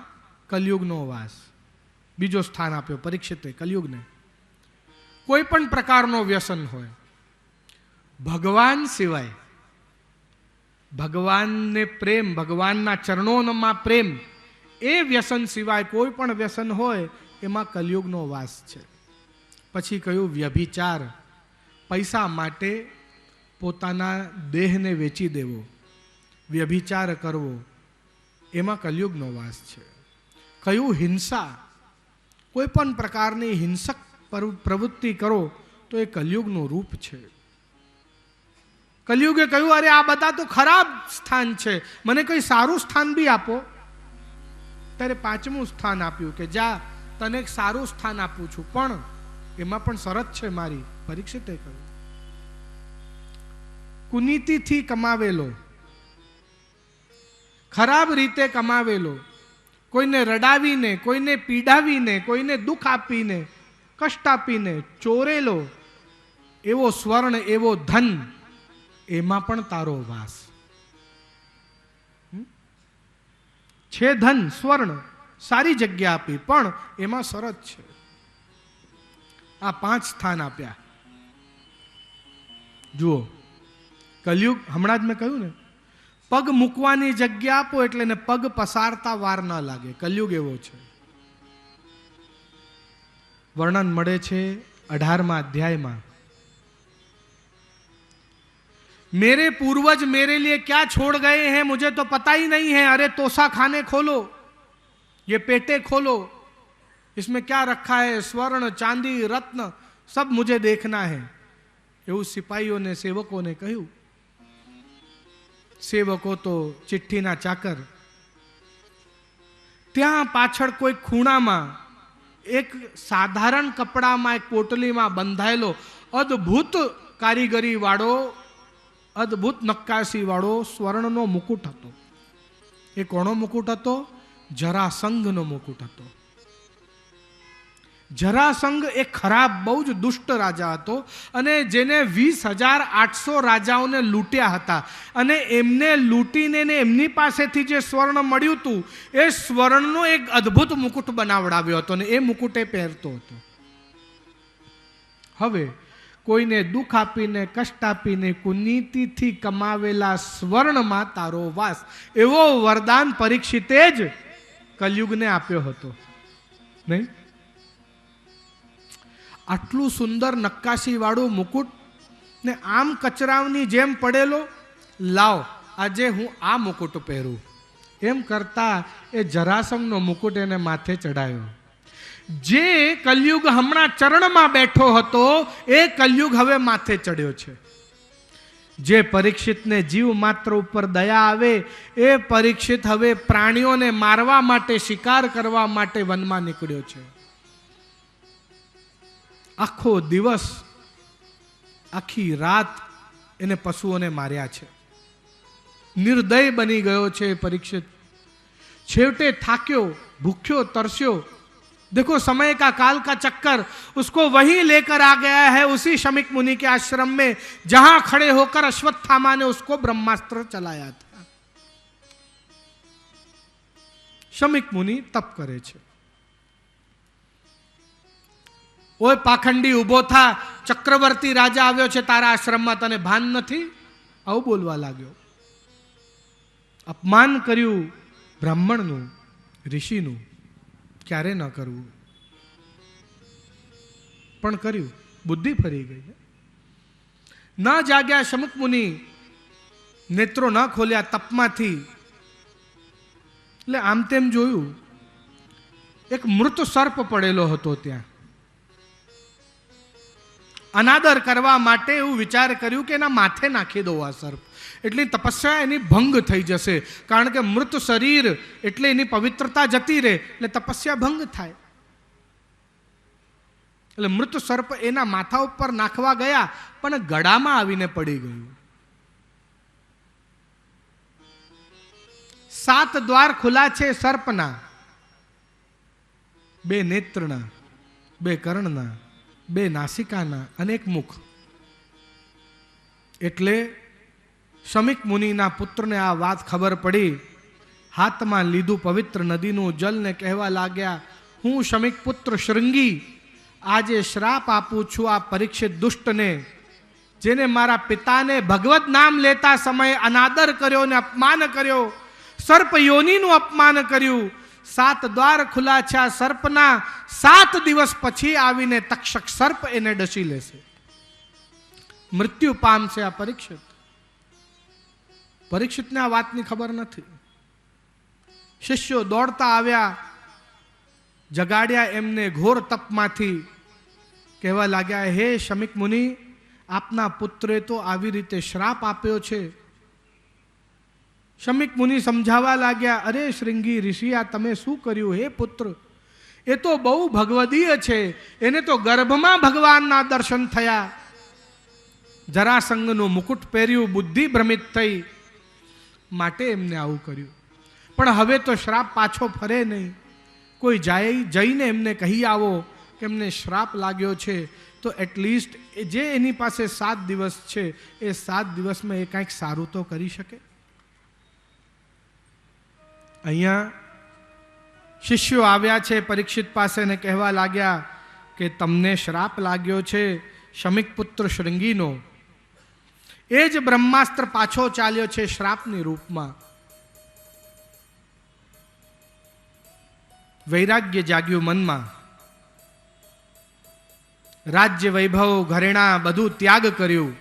कलयुग नो वास. बीजो स्थान आप्यो परीक्षित कलयुग ने. कोई पण प्रकार नो व्यसन होय, भगवान सिवाय, भगवान ने प्रेम, भगवान ना चरणों में प्रेम, ए व्यसन सिवाय कोई पण व्यसन होय एमा कलयुग नो वास छे. पछी कह्युं व्यभिचार, पैसा माटे पोताना देह ने वेची देवो, व्यभिचार करवो, एमा कलयुग नो वास छे. कह्युं हिंसा, कोई पण प्रकारनी हिंसक પ્રવૃત્તિ કરો તો એ કલયુગનું રૂપ છે. કલયુગે કહ્યું, અરે આ બધા તો ખરાબ સ્થાન છે, મને કોઈ સારું સ્થાન બી આપો. ત્યારે 5મું સ્થાન આપ્યું કે જા, તને એક સારું સ્થાન આપું છું, પણ એમાં પણ શરત છે મારી. પરીક્ષિતે કહ્યું, કુનીતિથી કમાવેલો, ખરાબ રીતે કમાવેલો, કોઈને રડાવીને, કોઈને પીડાવીને, કોઈને દુઃખ આપીને, કષ્ટ આપીને ચોરેલો એવો સ્વર્ણ, એવો ધન, એમાં પણ તારો વાસ છે. ધન, સ્વર્ણ, સારી જગ્યા આપી, પણ એમાં શરત છે. આ 5 સ્થાન આપ્યા. જુઓ, કલયુગ, હમણાં જ મેં કહ્યું ને, પગ મૂકવાની જગ્યા આપો એટલે એને પગ પસારતા વાર ન લાગે. કલયુગ એવો છે. વર્ણન મળે છે 18મા અધ્યાયમાં. मेरे पूर्वज मेरे लिए क्या छोड़ गए हैं मुझे तो पता ही नहीं है. अरे तोसा खाने खोलो, ये पेटे खोलो, इसमें क्या रखा है, स्वर्ण, चांदी, रत्न, सब मुझे देखना है. એવું સિપાહીઓને, સેવકોને કહ્યું. સેવકો તો ચિઠ્ઠીના ચાકર. ત્યાં પાછળ કોઈ ખૂણામાં એક સાધારણ કપડામાં, એક પોટલીમાં બંધાયેલો અદ્ભુત કારીગરી વાળો, અદ્ભુત નક્કાશી વાળો સ્વર્ણનો મુકુટ હતો. એ કોનો મુકુટ હતો? જરાસંઘનો મુકુટ હતો. જરાસંઘ એક ખરાબ, બહુ જ દુષ્ટ રાજા હતો, અને જેને 20,800 રાજાઓને લૂંટ્યા હતા, અને એમને લૂંટીને એમની પાસેથી જે સ્વર્ણ મળ્યું હતું, એ સ્વર્ણનો એક અદ્ભુત મુકુટ બનાવડાવ્યો હતો, અને એ મુકુટ એ પહેરતો હતો. હવે કોઈને દુઃખ આપીને, કષ્ટ આપીને, કુનીતિથી કમાવેલા સ્વર્ણમાં તારો વાસ, એવો વરદાન પરીક્ષિતે જ કલયુગને આપ્યો હતો. નહીં? આટલું સુંદર નક્કાશી વાળું મુકુટ ને આમ કચરાવની જેમ પડેલો, લાવ આજે હું આ મુકુટ પહેરું, એમ કરતા એ જરાસંઘનો મુકુટ એને માથે ચડાયો. જે કલયુગ હમણાં ચરણમાં બેઠો હતો, એ કલયુગ હવે માથે ચડ્યો છે. જે પરીક્ષિતને જીવ માત્ર ઉપર દયા આવે, એ પરીક્ષિત હવે પ્રાણીઓને મારવા માટે, શિકાર કરવા માટે વનમાં નીકળ્યો છે. આખો દિવસ, આખી રાત એને પશુઓને માર્યા છે. નિર્દય બની ગયો છે પરીક્ષિત. છેવટે થાક્યો, ભૂખ્યો, તરસ્યો. देखो समय का, काल का चक्कर उसको वहीं लेकर आ गया है, उसी शमिक मुनि के आश्रम में, जहां खड़े होकर अश्वत्थामा ने उसको ब्रह्मास्त्र चलाया था. शमिक मुनि तप करे છે. ઓય પાખંડી, ઉભો થા, ચક્રવર્તી રાજા આવ્યો છે તારા આશ્રમમાં, તને ભાન નથી? આવું બોલવા લાગ્યો. અપમાન કર્યું બ્રાહ્મણનું, ઋષિનું. ક્યારે ન કરવું, પણ કર્યું. બુદ્ધિ ફરી ગઈ. ન જાગ્યા શમિક મુનિ, નેત્રો ન ખોલ્યા તપમાંથી. એટલે આમ તેમ જોયું, એક મૃત સર્પ પડેલો હતો ત્યાં. અનાદર કરવા માટે એવું વિચાર કર્યું કે એના માથે નાખી દો આ સર્પ, એટલી તપસ્યા એની ભંગ થઈ જશે. કારણ કે મૃત શરીર એટલે એની પવિત્રતા જતી રહે, એટલે તપસ્યા ભંગ થાય. એટલે મૃત સર્પ એના માથા ઉપર નાખવા ગયા, પણ ગળામાં આવીને પડી ગયું. 7 દ્વાર ખુલ્લા છે સર્પના, 2 નેત્રના, 2 કર્ણના, 2 નાસિકાના અને 1 મુખ. એટલે શમિક મુનિના પુત્રને આ વાત ખબર પડી. હાથમાં લીધું પવિત્ર નદીનું જલ ને કહેવા લાગ્યા, હું શમિક પુત્ર શૃંગી આજે શ્રાપ આપું છું આ પરીક્ષિત દુષ્ટને, જેને મારા પિતાને ભગવત નામ લેતા સમયે અનાદર કર્યો ને અપમાન કર્યો, સર્પ યોનિનું અપમાન કર્યું. 7 દ્વાર ખુલ્લા છે આ સર્પના. 7 દિવસ પછી આવીને તક્ષક સર્પ એને ડસી લેશે, મૃત્યુ પામશે આ પરીક્ષિત. પરીક્ષિતને આ વાતની ખબર નથી. શિષ્યો દોડતા આવ્યા, જગાડ્યા એમને ઘોર તપમાંથી. કહેવા લાગ્યા, હે શમીક મુનિ, આપના પુત્રે તો આવી રીતે શ્રાપ આપ્યો છે. શમીક મુનિ સમજાવવા લાગ્યા, અરે શ્રીંગી ઋષિ, આ તમે શું કર્યું? હે પુત્ર, એ તો બહુ ભગવદીય છે, એને તો ગર્ભમાં ભગવાનના દર્શન થયા. જરાસંઘનું મુકુટ પહેર્યું, બુદ્ધિ ભ્રમિત થઈ, માટે એમને આવું કર્યું. પણ હવે તો શ્રાપ પાછો ફરે નહીં. કોઈ જઈને એમને કહી આવો કે એમને શ્રાપ લાગ્યો છે, તો એટલીસ્ટ જે એની પાસે 7 દિવસ છે એ 7 દિવસમાં એ કંઈક સારું તો કરી શકે. અહીંયા શિષ્યો આવ્યા છે પરીક્ષિત પાસે ને કહેવા લાગ્યા કે તમને શ્રાપ લાગ્યો છે શમીક પુત્ર શૃંગીનો. એ જ બ્રહ્માસ્ત્ર પાછો ચાલ્યો છે શ્રાપની રૂપમાં. વૈરાગ્ય જાગ્યું મનમાં. રાજ્ય વૈભવ ઘરેણા બધું ત્યાગ કર્યું.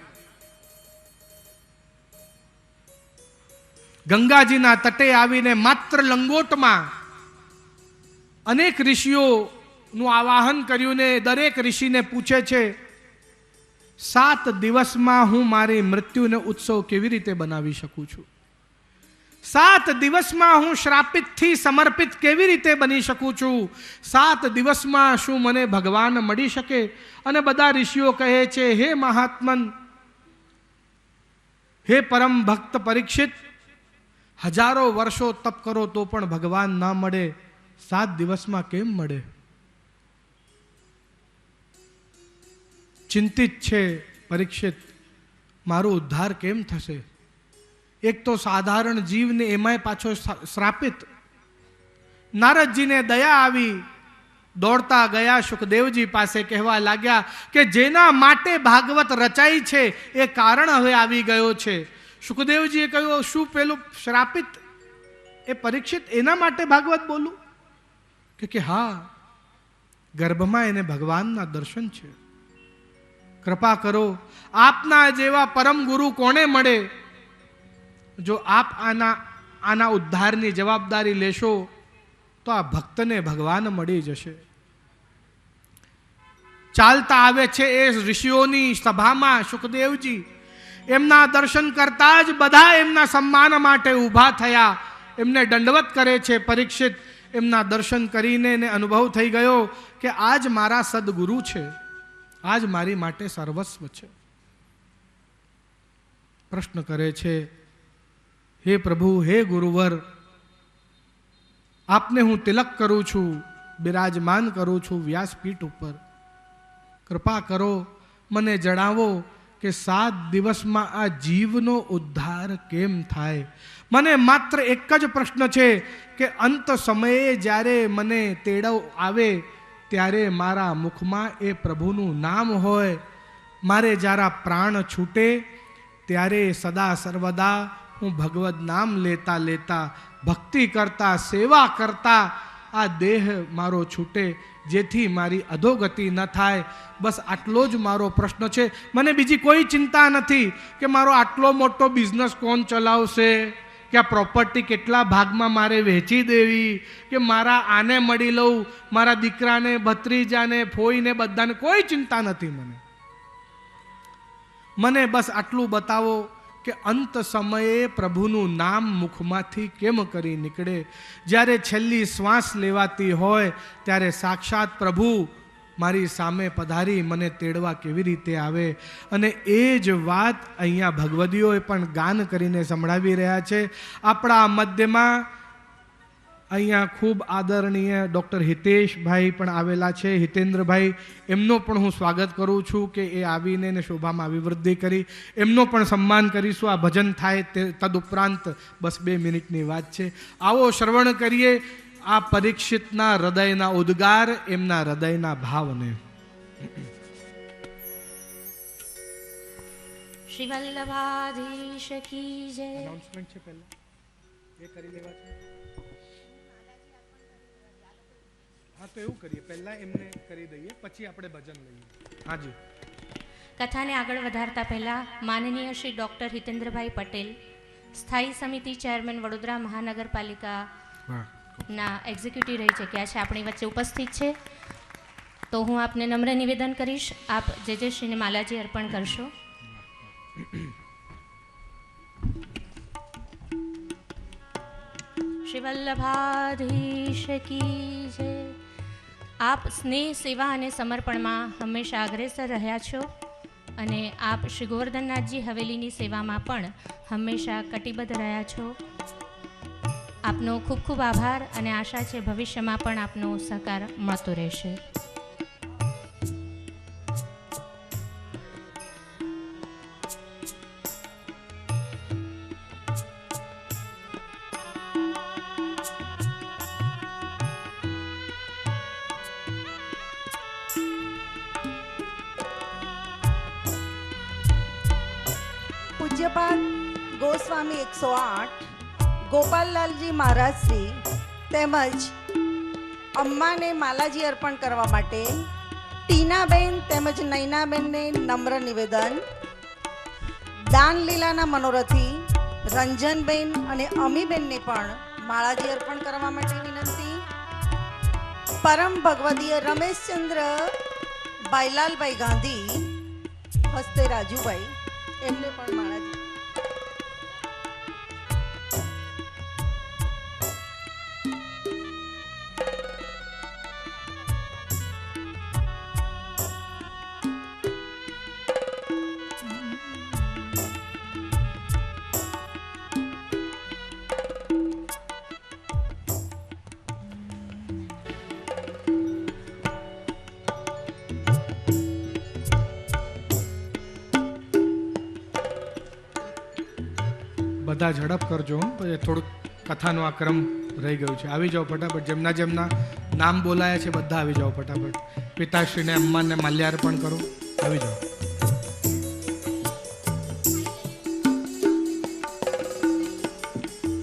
ગંગાજીના તટે આવીને માત્ર લંગોટમાં અનેક ઋષિઓનું આવાહન કર્યું ને દરેક ઋષિને પૂછે છે, 7 દિવસમાં હું મારી મૃત્યુને ઉત્સવ કેવી રીતે બનાવી શકું છું? 7 દિવસમાં હું શ્રાપિતથી સમર્પિત કેવી રીતે બની શકું છું? 7 દિવસમાં શું મને ભગવાન મળી શકે? અને બધા ઋષિઓ કહે છે, હે મહાત્મન, હે પરમ ભક્ત પરીક્ષિત, હજારો વર્ષો તપ કરો તો પણ ભગવાન ના મળે, 7 દિવસમાં કેમ મળે? ચિંતિત છે પરીક્ષિત, મારો ઉદ્ધાર કેમ થશે? એક તો સાધારણ જીવને એમાંય પાછો શ્રાપિત. નારદજીને દયા આવી, દોડતા ગયા સુખદેવજી પાસે, કહેવા લાગ્યા કે જેના માટે ભાગવત રચાઈ છે એ કારણ હવે આવી ગયો છે. સુખદેવજીએ કહ્યું, શું પેલું શ્રાપિત એ પરીક્ષિત એના માટે ભાગવત બોલું? કે હા, ગર્ભમાં એને ભગવાનના દર્શન છે. કૃપા કરો, આપના જેવા પરમ ગુરુ કોને મળે? જો આપ આના ઉદ્ધારની જવાબદારી લેશો તો આ ભક્તને ભગવાન મળી જશે. ચાલતા આવે છે એ ઋષિઓની સભામાં સુખદેવજી, એમના દર્શન કરતા જ બધા એમના સન્માન માટે ઊભા થયા, એમને દંડવત કરે છે. પરીક્ષિત એમના દર્શન કરીને એને અનુભવ થઈ ગયો કે આજ મારા સદગુરુ છે, આજ મારી માટે સર્વસ્વ છે. પ્રશ્ન કરે છે, હે પ્રભુ, હે ગુરુવર, આપને હું તિલક કરું છું, બિરાજમાન કરું છું વ્યાસપીઠ ઉપર. કૃપા કરો, મને જણાવો કે 7 દિવસમાં આ જીવનો ઉદ્ધાર કેમ થાય? મને માત્ર એક જ પ્રશ્ન છે કે અંત સમયે જ્યારે મને તેડવ આવે ત્યારે મારા મુખમાં એ પ્રભુનું નામ હોય. મારે જ્યારે પ્રાણ છૂટે ત્યારે સદા સર્વદા હું ભગવદ નામ લેતા લેતા, ભક્તિ કરતા, સેવા કરતા આ દેહ મારો છૂટે, જેથી મારી અધોગતિ ન થાય. બસ આટલો જ મારો પ્રશ્ન છે. મને બીજી કોઈ ચિંતા નથી કે મારો આટલો મોટો બિઝનેસ કોણ ચલાવશે, કે આ પ્રોપર્ટી કેટલા ભાગમાં મારે વહેંચી દેવી, કે મારા આને મળી લઉં, મારા દીકરાને, ભત્રીજાને, ફોઈને, બધાને કોઈ ચિંતા નથી. મને બસ આટલું બતાવો કે અંત સમયે પ્રભુનું નામ મુખમાંથી કેમ કરી નીકળે. જ્યારે છેલ્લી શ્વાસ લેવાતી હોય ત્યારે સાક્ષાત પ્રભુ મારી સામે પધારી મને તેડવા કેવી રીતે આવે? અને એ જ વાત અહીંયા ભગવદીઓએ પણ ગાન કરીને સંભળાવી રહ્યા છે. આપણા મધ્યમાં અહીંયા ખૂબ આદરણીય ડૉક્ટર હિતેશભાઈ પણ આવેલા છે, હિતેન્દ્રભાઈ, એમનો પણ હું સ્વાગત કરું છું કે એ આવીને એને શોભામાં અભિવૃદ્ધિ કરી. એમનો પણ સન્માન કરીશું. આ ભજન થાય તે તદુપરાંત બસ 2 મિનિટની વાત છે. આવો શ્રવણ કરીએ આ પરીક્ષિતના હૃદયના ઉદ્ગાર, એમના હૃદયના ભાવને. શ્રી વલ્લભાધીશ કી જય. અનાઉન્સમેન્ટ છે પહેલા એ કરી લેવા છે. હા, તો એવું કરીએ, પહેલા એમને કરી દઈએ, પછી આપણે ભજન લઈએ. હાજી. કથાને આગળ વધારતા પહેલા માનનીય શ્રી ડૉક્ટર હિતેન્દ્રભાઈ પટેલ, સ્થાયી સમિતિ ચેરમેન, વડોદરા મહાનગરપાલિકા ના એક્ઝિક્યુટિવ રહી ચૂક્યા છે, આપણી વચ્ચે ઉપસ્થિત છે. તો હું આપને નમ્ર નિવેદન કરીશ, આપ જે શ્રીને માલાજી અર્પણ કરશો. શ્રી વલ્લભાધીશ કી જય. આપ સ્નેહ, સેવા અને સમર્પણમાં હંમેશા અગ્રેસર રહ્યા છો અને આપ શ્રી ગોવર્ધનનાથજી હવેલીની સેવામાં પણ હંમેશા કટિબદ્ધ રહ્યા છો. આપનો ખૂબ ખૂબ આભાર અને આશા છે ભવિષ્યમાં પણ આપનો સહકાર મળતો રહેશે. પૂજ્યપાદ ગોસ્વામી 108 ગોપાલલાલજી મહારાજ શ્રી તેમજ અમ્માને માલાજી અર્પણ કરવા માટે ટીનાબેન તેમજ નૈનાબેનને નમ્ર નિવેદન. દાનલીલાના મનોરથી રંજનબેન અને અમીબેનને પણ માળાજી અર્પણ કરવા માટે વિનંતી. પરમ ભગવદીય રમેશચંદ્ર ભાઈલાલભાઈ ગાંધી હસ્તે રાજુભાઈ એમને પણ માળાજી. બધા ઝડપ કરજો, પછી થોડુંક કથાનો આ ક્રમ રહી ગયું છે. આવી જાઓ ફટાફટ, જેમના જેમના નામ બોલાયા છે બધા આવી જાઓ ફટાફટ. પિતાશ્રીને અમ્માને માલ્યાર્પણ કરો, આવી જાઓ.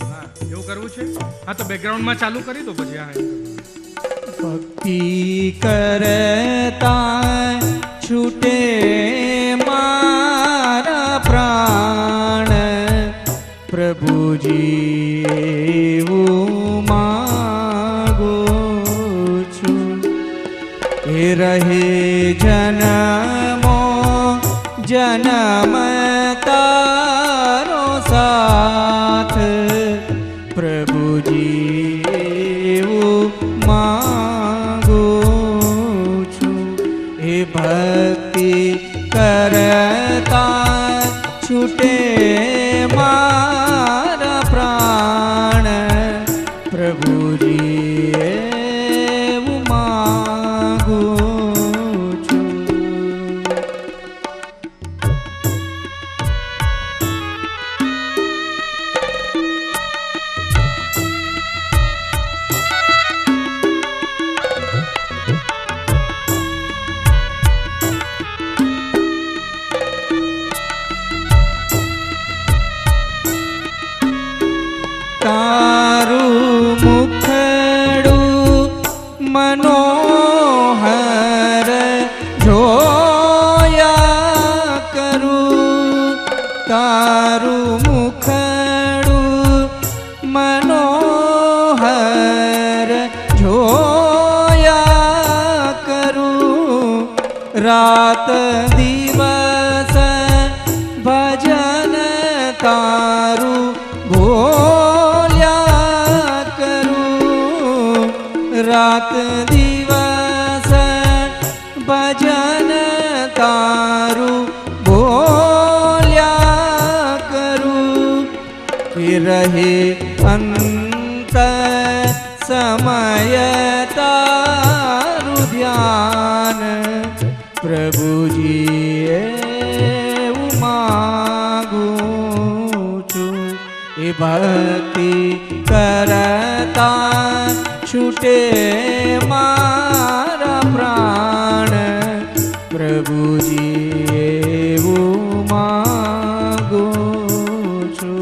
હા, એવું કરવું છે? હા, તો બેકગ્રાઉન્ડમાં ચાલુ કરી દો પછી. હા, ભક્તિ કરતા છૂટે મારા પ્રાણ, પ્રભુજી એવું માગો છું. એ રહે જન્મો જન્મ તારો સાથ, પ્રભુજી એવું માગો છું. એ ભક્તિ કરતા છૂટે મારા પ્રાણ, પ્રભુજી એવું માગું છું. તારું મુખડું મનોહર જોયા કરું, તારું મુખડું મનોહર જોયા કરું. રાત દિવસ ભજન તારું બોલ્યા કરું. રાત દિવસ ભજન તારું બોલ્યા કરું. એ રહે અંત સમય તારું ધ્યાન, પ્રભુજી એવું માગું છું. એ ભક્તિ કરતા છૂટે મારા પ્રાણ, પ્રભુજી એવું માગું છું.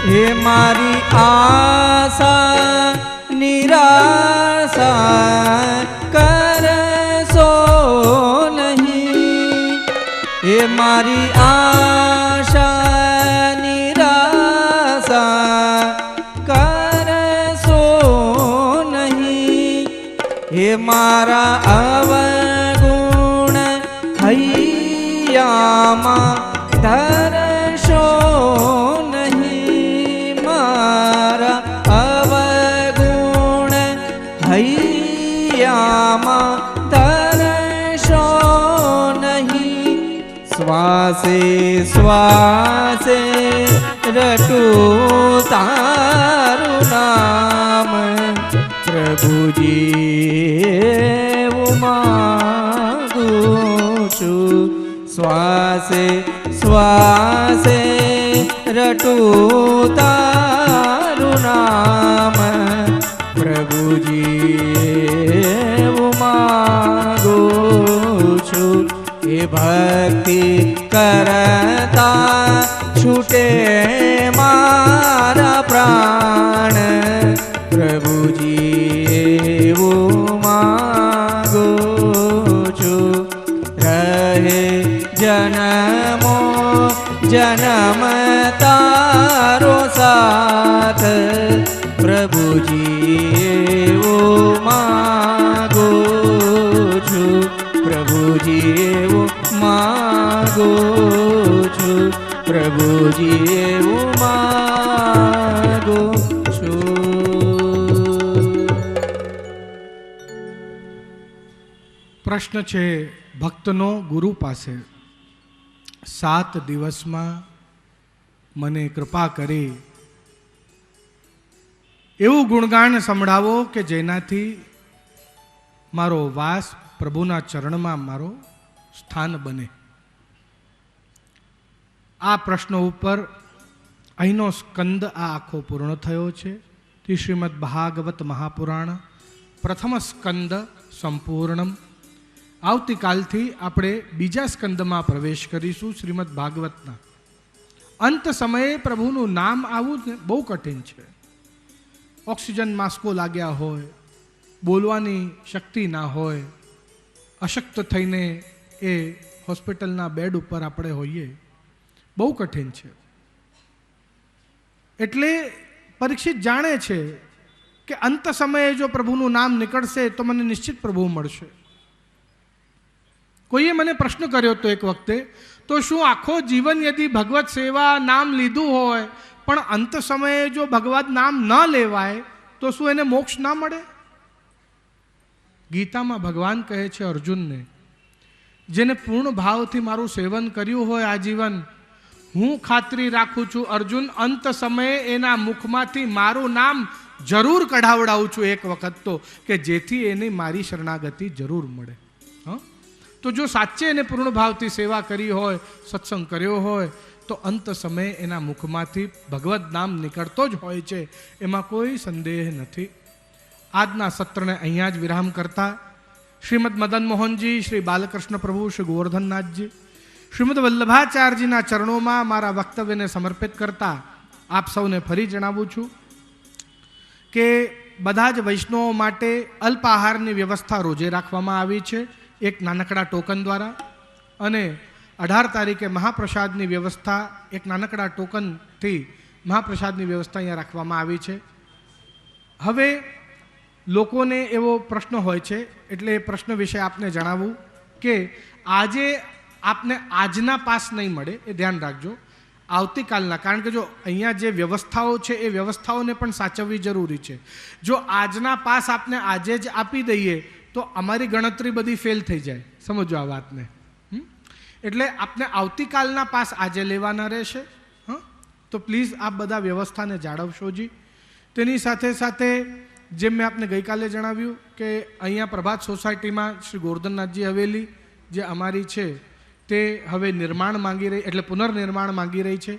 હે મારી આશા નિરાશા કરશો નહીં, હે મારી આશા નિરાશા કરશો નહીં, હે મારા અવગુણ હૈયામાં ધરશો નહીં, મારા અવગુણ હૈયામાં ધરશો નહીં, શ્વાસે શ્વાસે રટું તારું નામ, પ્રભુજી એવું માગું છું, શ્વાસે શ્વાસે રટું તારું નામ, પ્રભુજી એવું માગું છું, એ ભક્તિ કરતા છૂટે મારા પ્રાણ, પ્રભુજી એવું માગું છું, રહે જન્મો જન્મ તારો સાથ, પ્રભુજી એવું માગું છું, પ્રભુજી એવું માગું છું, પ્રભુજી એવું માગું છું. પ્રશ્ન છે ભક્તનો ગુરુ પાસે, 7 દિવસમાં મને કૃપા કરી એવું ગુણગાન સંભળાવો કે જેનાથી મારો વાસ પ્રભુના ચરણમાં મારો સ્થાન બને. આ પ્રશ્ન ઉપર અહીંનો સ્કંદ આ આખો પૂર્ણ થયો છે. તે શ્રીમદ ભાગવત મહાપુરાણ પ્રથમ સ્કંદ સંપૂર્ણમ. આવતીકાલથી આપણે બીજા સ્કંદમાં પ્રવેશ કરીશું. શ્રીમદ ભાગવતના અંત સમયે પ્રભુનું નામ આવવું બહુ કઠિન છે. ઓક્સિજન માસ્કો લાગ્યા હોય, બોલવાની શક્તિ ના હોય, અશક્ત થઈને એ હોસ્પિટલના બેડ ઉપર આપણે હોઈએ, બહુ કઠિન છે. એટલે પરીક્ષિત જાણે છે કે અંત સમયે જો પ્રભુનું નામ નીકળશે તો મને નિશ્ચિત પ્રભુ મળશે. કોઈએ મને પ્રશ્ન કર્યો હતો એક વખતે, તો શું આખો જીવન યદી ભગવત સેવા નામ લીધું હોય પણ અંત સમયે જો ભગવત નામ ન લેવાય તો શું એને મોક્ષ ના મળે? ગીતામાં ભગવાન કહે છે અર્જુનને, જેને પૂર્ણ ભાવથી મારું સેવન કર્યું હોય આજીવન, હું ખાતરી રાખું છું અર્જુન, અંત સમયે એના મુખમાંથી મારું નામ જરૂર કઢાવડાવું છું એક વખત તો, કે જેથી એને મારી શરણાગતિ જરૂર મળે. તો જો સાચે એને પૂર્ણ ભાવથી સેવા કરી હોય, સત્સંગ કર્યો હોય, તો અંત સમયે એના મુખમાંથી ભગવત નામ નીકળતો જ હોય છે, એમાં કોઈ સંદેહ નથી. આજના સત્રને અહીંયા જ વિરામ કરતા શ્રીમદ મદન મોહનજી, શ્રી બાલકૃષ્ણ પ્રભુ, શ્રી ગોવર્ધનનાથજી, શ્રીમદ વલ્લભાચાર્યજીના ચરણોમાં મારા વક્તવ્યને સમર્પિત કરતા આપ સૌને ફરી જણાવું છું કે બધા જ વૈષ્ણવો માટે અલ્પ આહારની વ્યવસ્થા રોજે રાખવામાં આવી છે એક નાનકડા ટોકન દ્વારા, અને 18 તારીખે મહાપ્રસાદની વ્યવસ્થા એક નાનકડા ટોકનથી મહાપ્રસાદની વ્યવસ્થા અહીંયા રાખવામાં આવી છે. હવે લોકોને એવો પ્રશ્ન હોય છે, એટલે એ પ્રશ્ન વિશે આપને જણાવું કે આજે આપને આજના પાસ નહીં મળે, એ ધ્યાન રાખજો, આવતીકાલના. કારણ કે જો અહીંયા જે વ્યવસ્થાઓ છે એ વ્યવસ્થાઓને પણ સાચવવી જરૂરી છે. જો આજના પાસ આપને આજે જ આપી દઈએ તો અમારી ગણતરી બધી ફેલ થઈ જાય, સમજો આ વાતને. એટલે આપને આવતીકાલના પાસ આજે લેવાના રહેશે. તો પ્લીઝ આપ બધા વ્યવસ્થાને જાળવશોજી. તેની સાથે સાથે જેમ મેં આપને ગઈકાલે જણાવ્યું કે અહીંયા પ્રભાત સોસાયટીમાં શ્રી ગોવર્ધનનાથજી હવેલી જે અમારી છે તે હવે નિર્માણ માંગી રહી, એટલે પુનર્નિર્માણ માંગી રહી છે.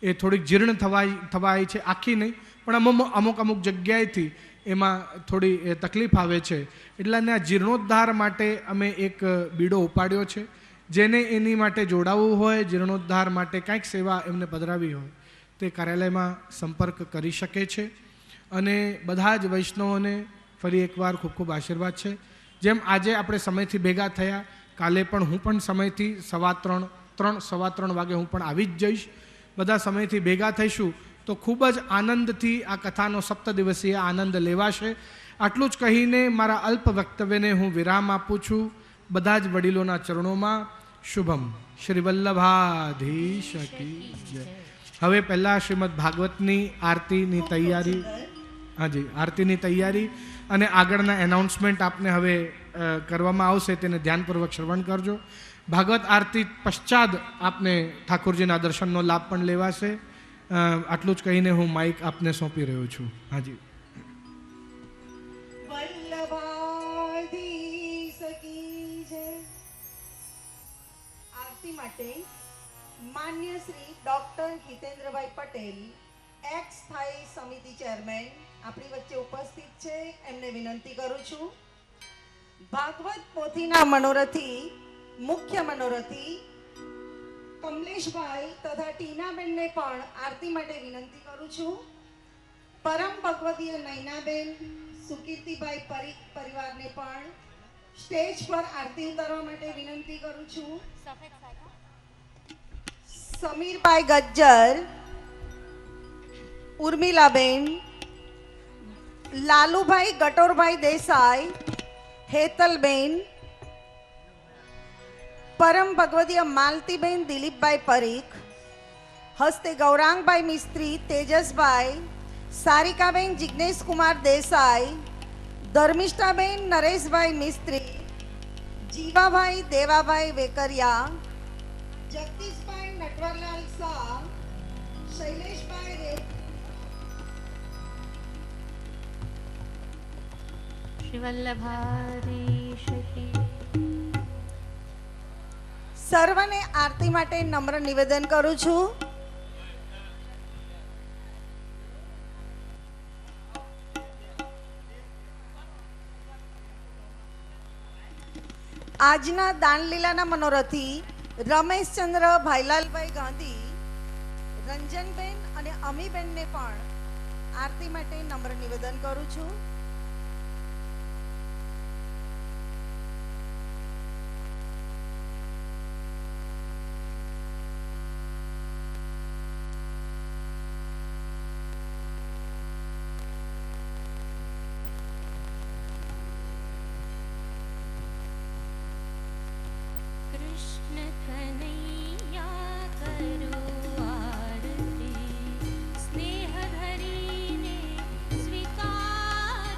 એ થોડીક જીર્ણ થવાય છે, આખી નહીં પણ અમુક જગ્યાએથી એમાં થોડી તકલીફ આવે છે. એટલે આ જીર્ણોદ્ધાર માટે અમે એક બીડો ઉપાડ્યો છે. જેને એની માટે જોડાવવું હોય, જીર્ણોદ્ધાર માટે કાંઈક સેવા એમને પધરાવી હોય તે કાર્યાલયમાં સંપર્ક કરી શકે છે. અને બધા જ વૈષ્ણવોને ફરી એકવાર ખૂબ ખૂબ આશીર્વાદ છે. જેમ આજે આપણે સમયથી ભેગા થયા, કાલે પણ હું પણ સમયથી 3:15 વાગે હું પણ આવી જ જઈશ. બધા સમયથી ભેગા થઈશું તો ખૂબ જ આનંદથી આ કથાનો 7 દિવસીય આનંદ લેવાશે. આટલું જ કહીને મારા અલ્પ વક્તવ્યને હું વિરામ આપું છું. બધા જ વડીલોના ચરણોમાં શુભમ. શ્રી વલ્લભાધીશ કી જય. હવે પહેલાં શ્રીમદ ભાગવતની આરતીની તૈયારી, હાજી આરતીની તૈયારી અને આગળના એનાઉન્સમેન્ટ આપને હવે કરવામાં આવશે, તેને ધ્યાનપૂર્વક શ્રવણ કરજો. ભાગવત આરતી પશ્ચાત આપને ઠાકોરજીના દર્શનનો લાભ પણ લેવાશે. આટલું જ કહીને હું માઇક આપને સોંપી રહ્યો છું. હાજી. વલ્લભાધીશ કી જય. આરતી માટે માન્ય શ્રી ડોક્ટર હિતેન્દ્રભાઈ પટેલ, એક્સ સ્થાયી સમિતિ ચેરમેન આપણી વચ્ચે ઉપસ્થિત છે. એમને વિનંતી કરું છું. ભાગવત પોથીના મનોરથી, મુખ્ય મનોરથી કમલેશભાઈ તથા ટીનાબેનને પણ આરતી માટે વિનંતી કરું છું. પરમ ભગવદીય નૈનાબેન, સુકીર્તિભાઈ પરીખ પરિવારને પણ સ્ટેજ પર આરતી ઉતારવા માટે વિનંતી કરું છું. સમીરભાઈ ગજ્જર, ઉર્મિલાબેન, લાલુભાઈ ગટોરભાઈ દેસાઈ, હેતલબેન, પરમ ભગવદીય માલતીબેન દિલીપભાઈ પરીખ, હસ્તે ગૌરાંગભાઈ મિસ્ત્રી, તેજસભાઈ, સારિકાબેન જિજ્ઞેશ કુમાર દેસાઈ, ધર્મિષ્ઠાબેન નરેશભાઈ મિસ્ત્રી, જીવાભાઈ દેવાભાઈ વેકરિયા, જગદીશભાઈ નટવરલાલ શાહ, શૈલેષભાઈ રે, શ્રી વલ્લભાધીશ કી. સર્વને આરતી માટે નમ્ર નિવેદન કરું છું. આજના દાનલીલાના મનોરથી રમેશચંદ્ર ભાઈલાલભાઈ ગાંધી, રંજનબેન અને અમીબેનને પણ આરતી માટે નમ્ર નિવેદન કરું છું. કૃષ્ણ કનૈયા કરો આરતી, સ્નેહ ધરીને સ્વીકાર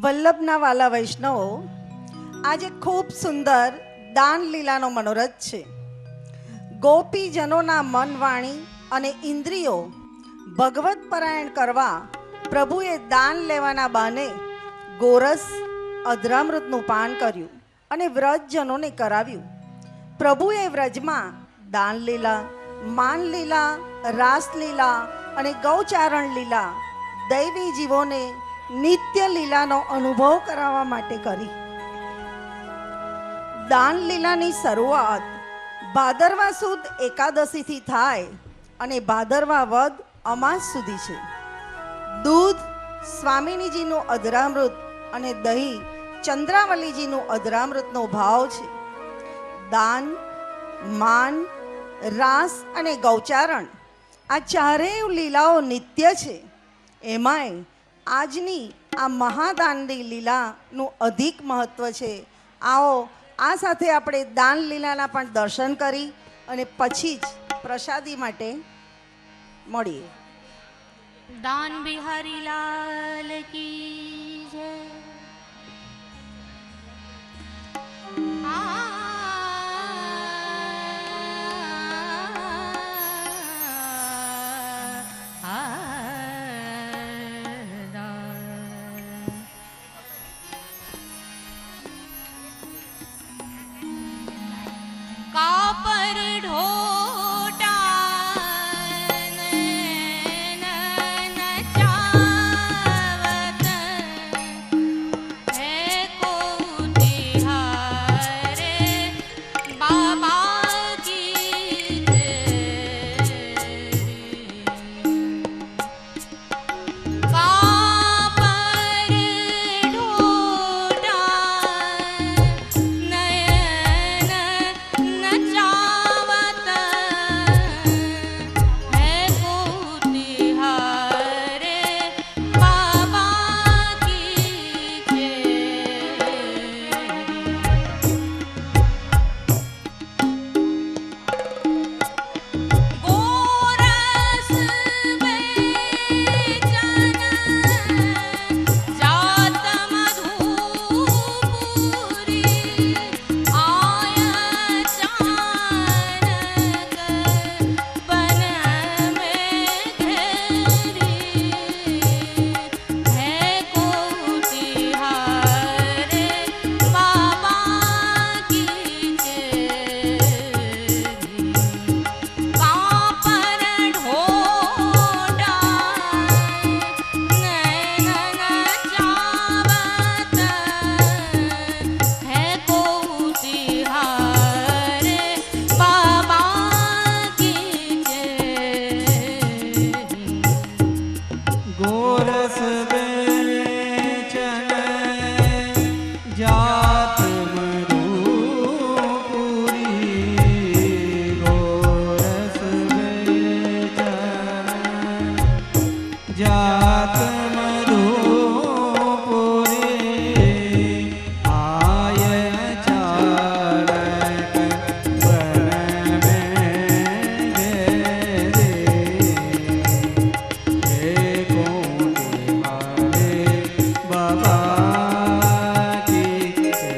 વલ્લભના વાલા વૈષ્ણવો, આજે ખૂબ સુંદર દાન લીલાનો મનોરથ છે. ગોપીજનોના મન, વાણી અને ઇન્દ્રિયો ભગવત પરાયણ કરવા પ્રભુએ દાન લેવાના બહાને ગોરસ અધરામૃતનું પાન કર્યું અને વ્રજજનોને કરાવ્યું. પ્રભુએ વ્રજમાં દાન લીલા, માન લીલા, રાસ લીલા અને ગૌચારણ લીલા દૈવી જીવોને નિત્ય લીલાનો અનુભવ કરાવવા માટે કરી. દાન લીલાની શરૂઆત ભાદરવા સુદ એકાદશીથી થાય અને ભાદરવા વદ અમાસ સુધી છે. દૂધ સ્વામિનીજીનું અધરામૃત અને દહીં ચંદ્રાવલીજીનું અધરામૃતનો ભાવ છે. દાન, માન, રાસ અને ગૌચારણ આ ચારેય લીલાઓ નિત્ય છે. એમાંય આજની આ મહાદાનની લીલાનું અધિક મહત્વ છે. આવો આ સાથે આપણે દાન લીલાના પણ દર્શન કરી અને પછી જ પ્રસાદી માટે મળીએ. દાન બિહારી લાલ કી જય. કાપર ઢોટા નયન નચાવત હે કો તિહારે બાબા કી કાપર ઢોટા નયન નચાવત હે કો તિહારે બાબા કી ગોરસ બેચન જાત મધુપુરી આય ચાનક બન में घेरी है को तिहारे बाबा की चेरी कापर ढोटा नैन नचावत है को तिहारे बाबा की चेरी गोरस बेचन जात मधुपुरी. गोरस बेचन जात मधुपुरी. आय चाणक बन में घेरे हे कोटिहारे बाबा की जय.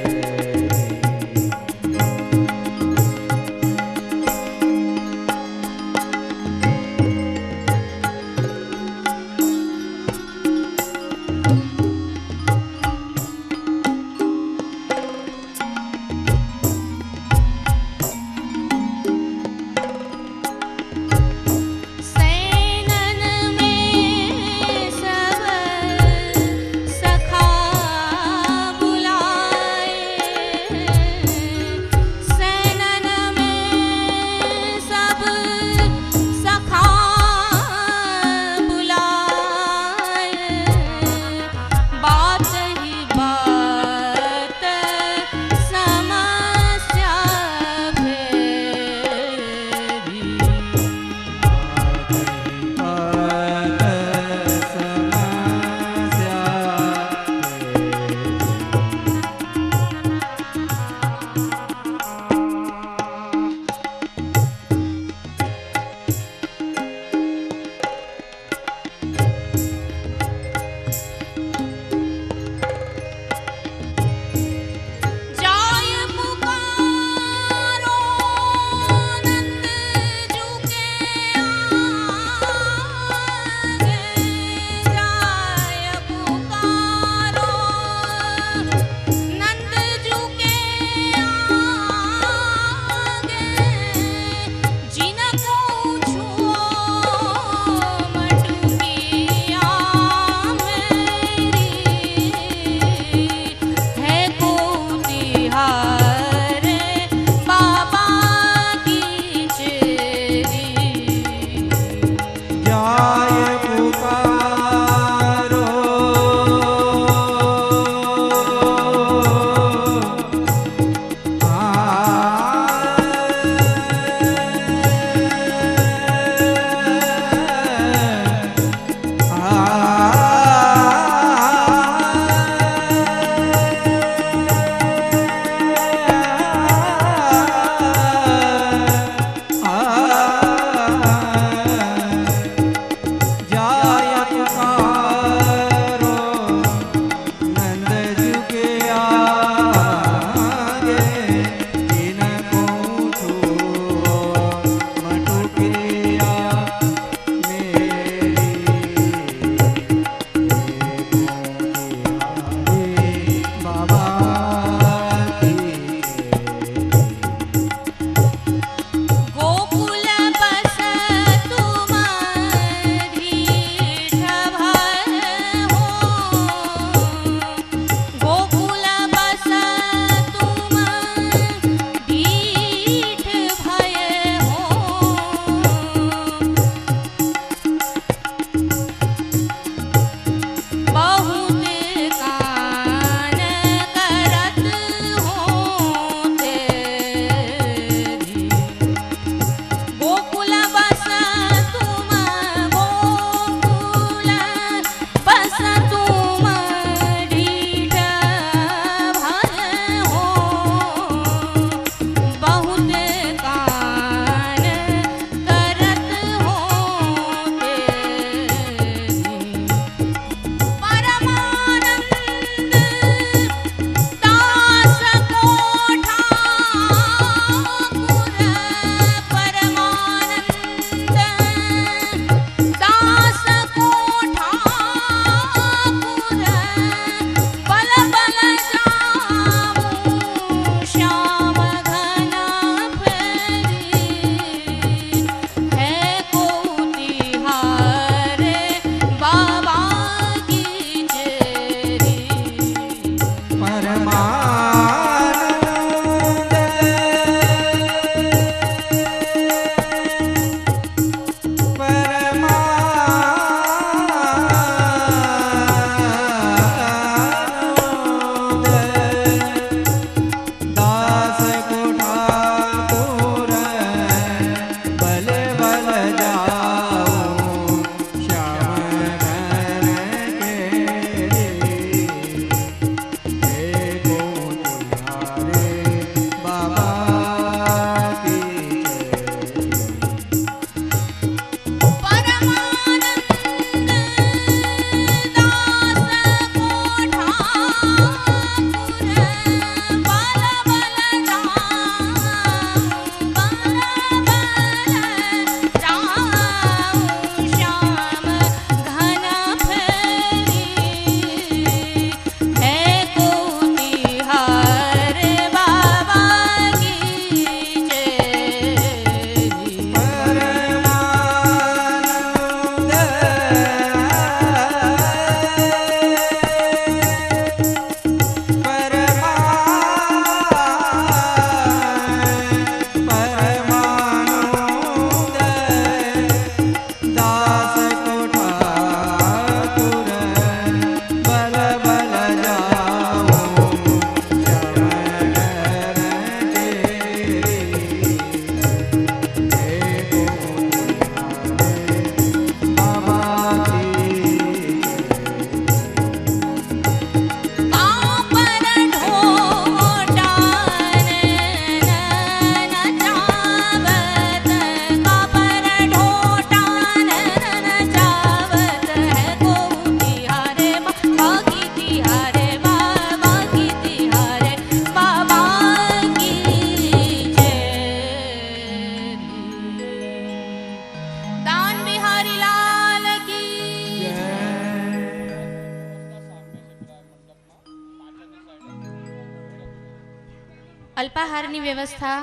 અલ્પાહારની વ્યવસ્થા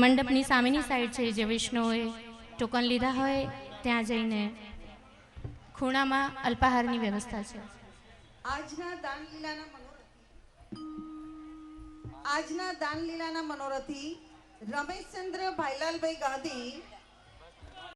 મંડપની સામેની સાઈડ છે. જે વૈષ્ણવોએ ટોકન લીધા હોય ત્યાં જઈને ખૂણામાં અલ્પાહારની વ્યવસ્થા છે. આજના દાનલીલાના મનોરથી રમેશચંદ્ર ભાઈલાલભાઈ ગાંધી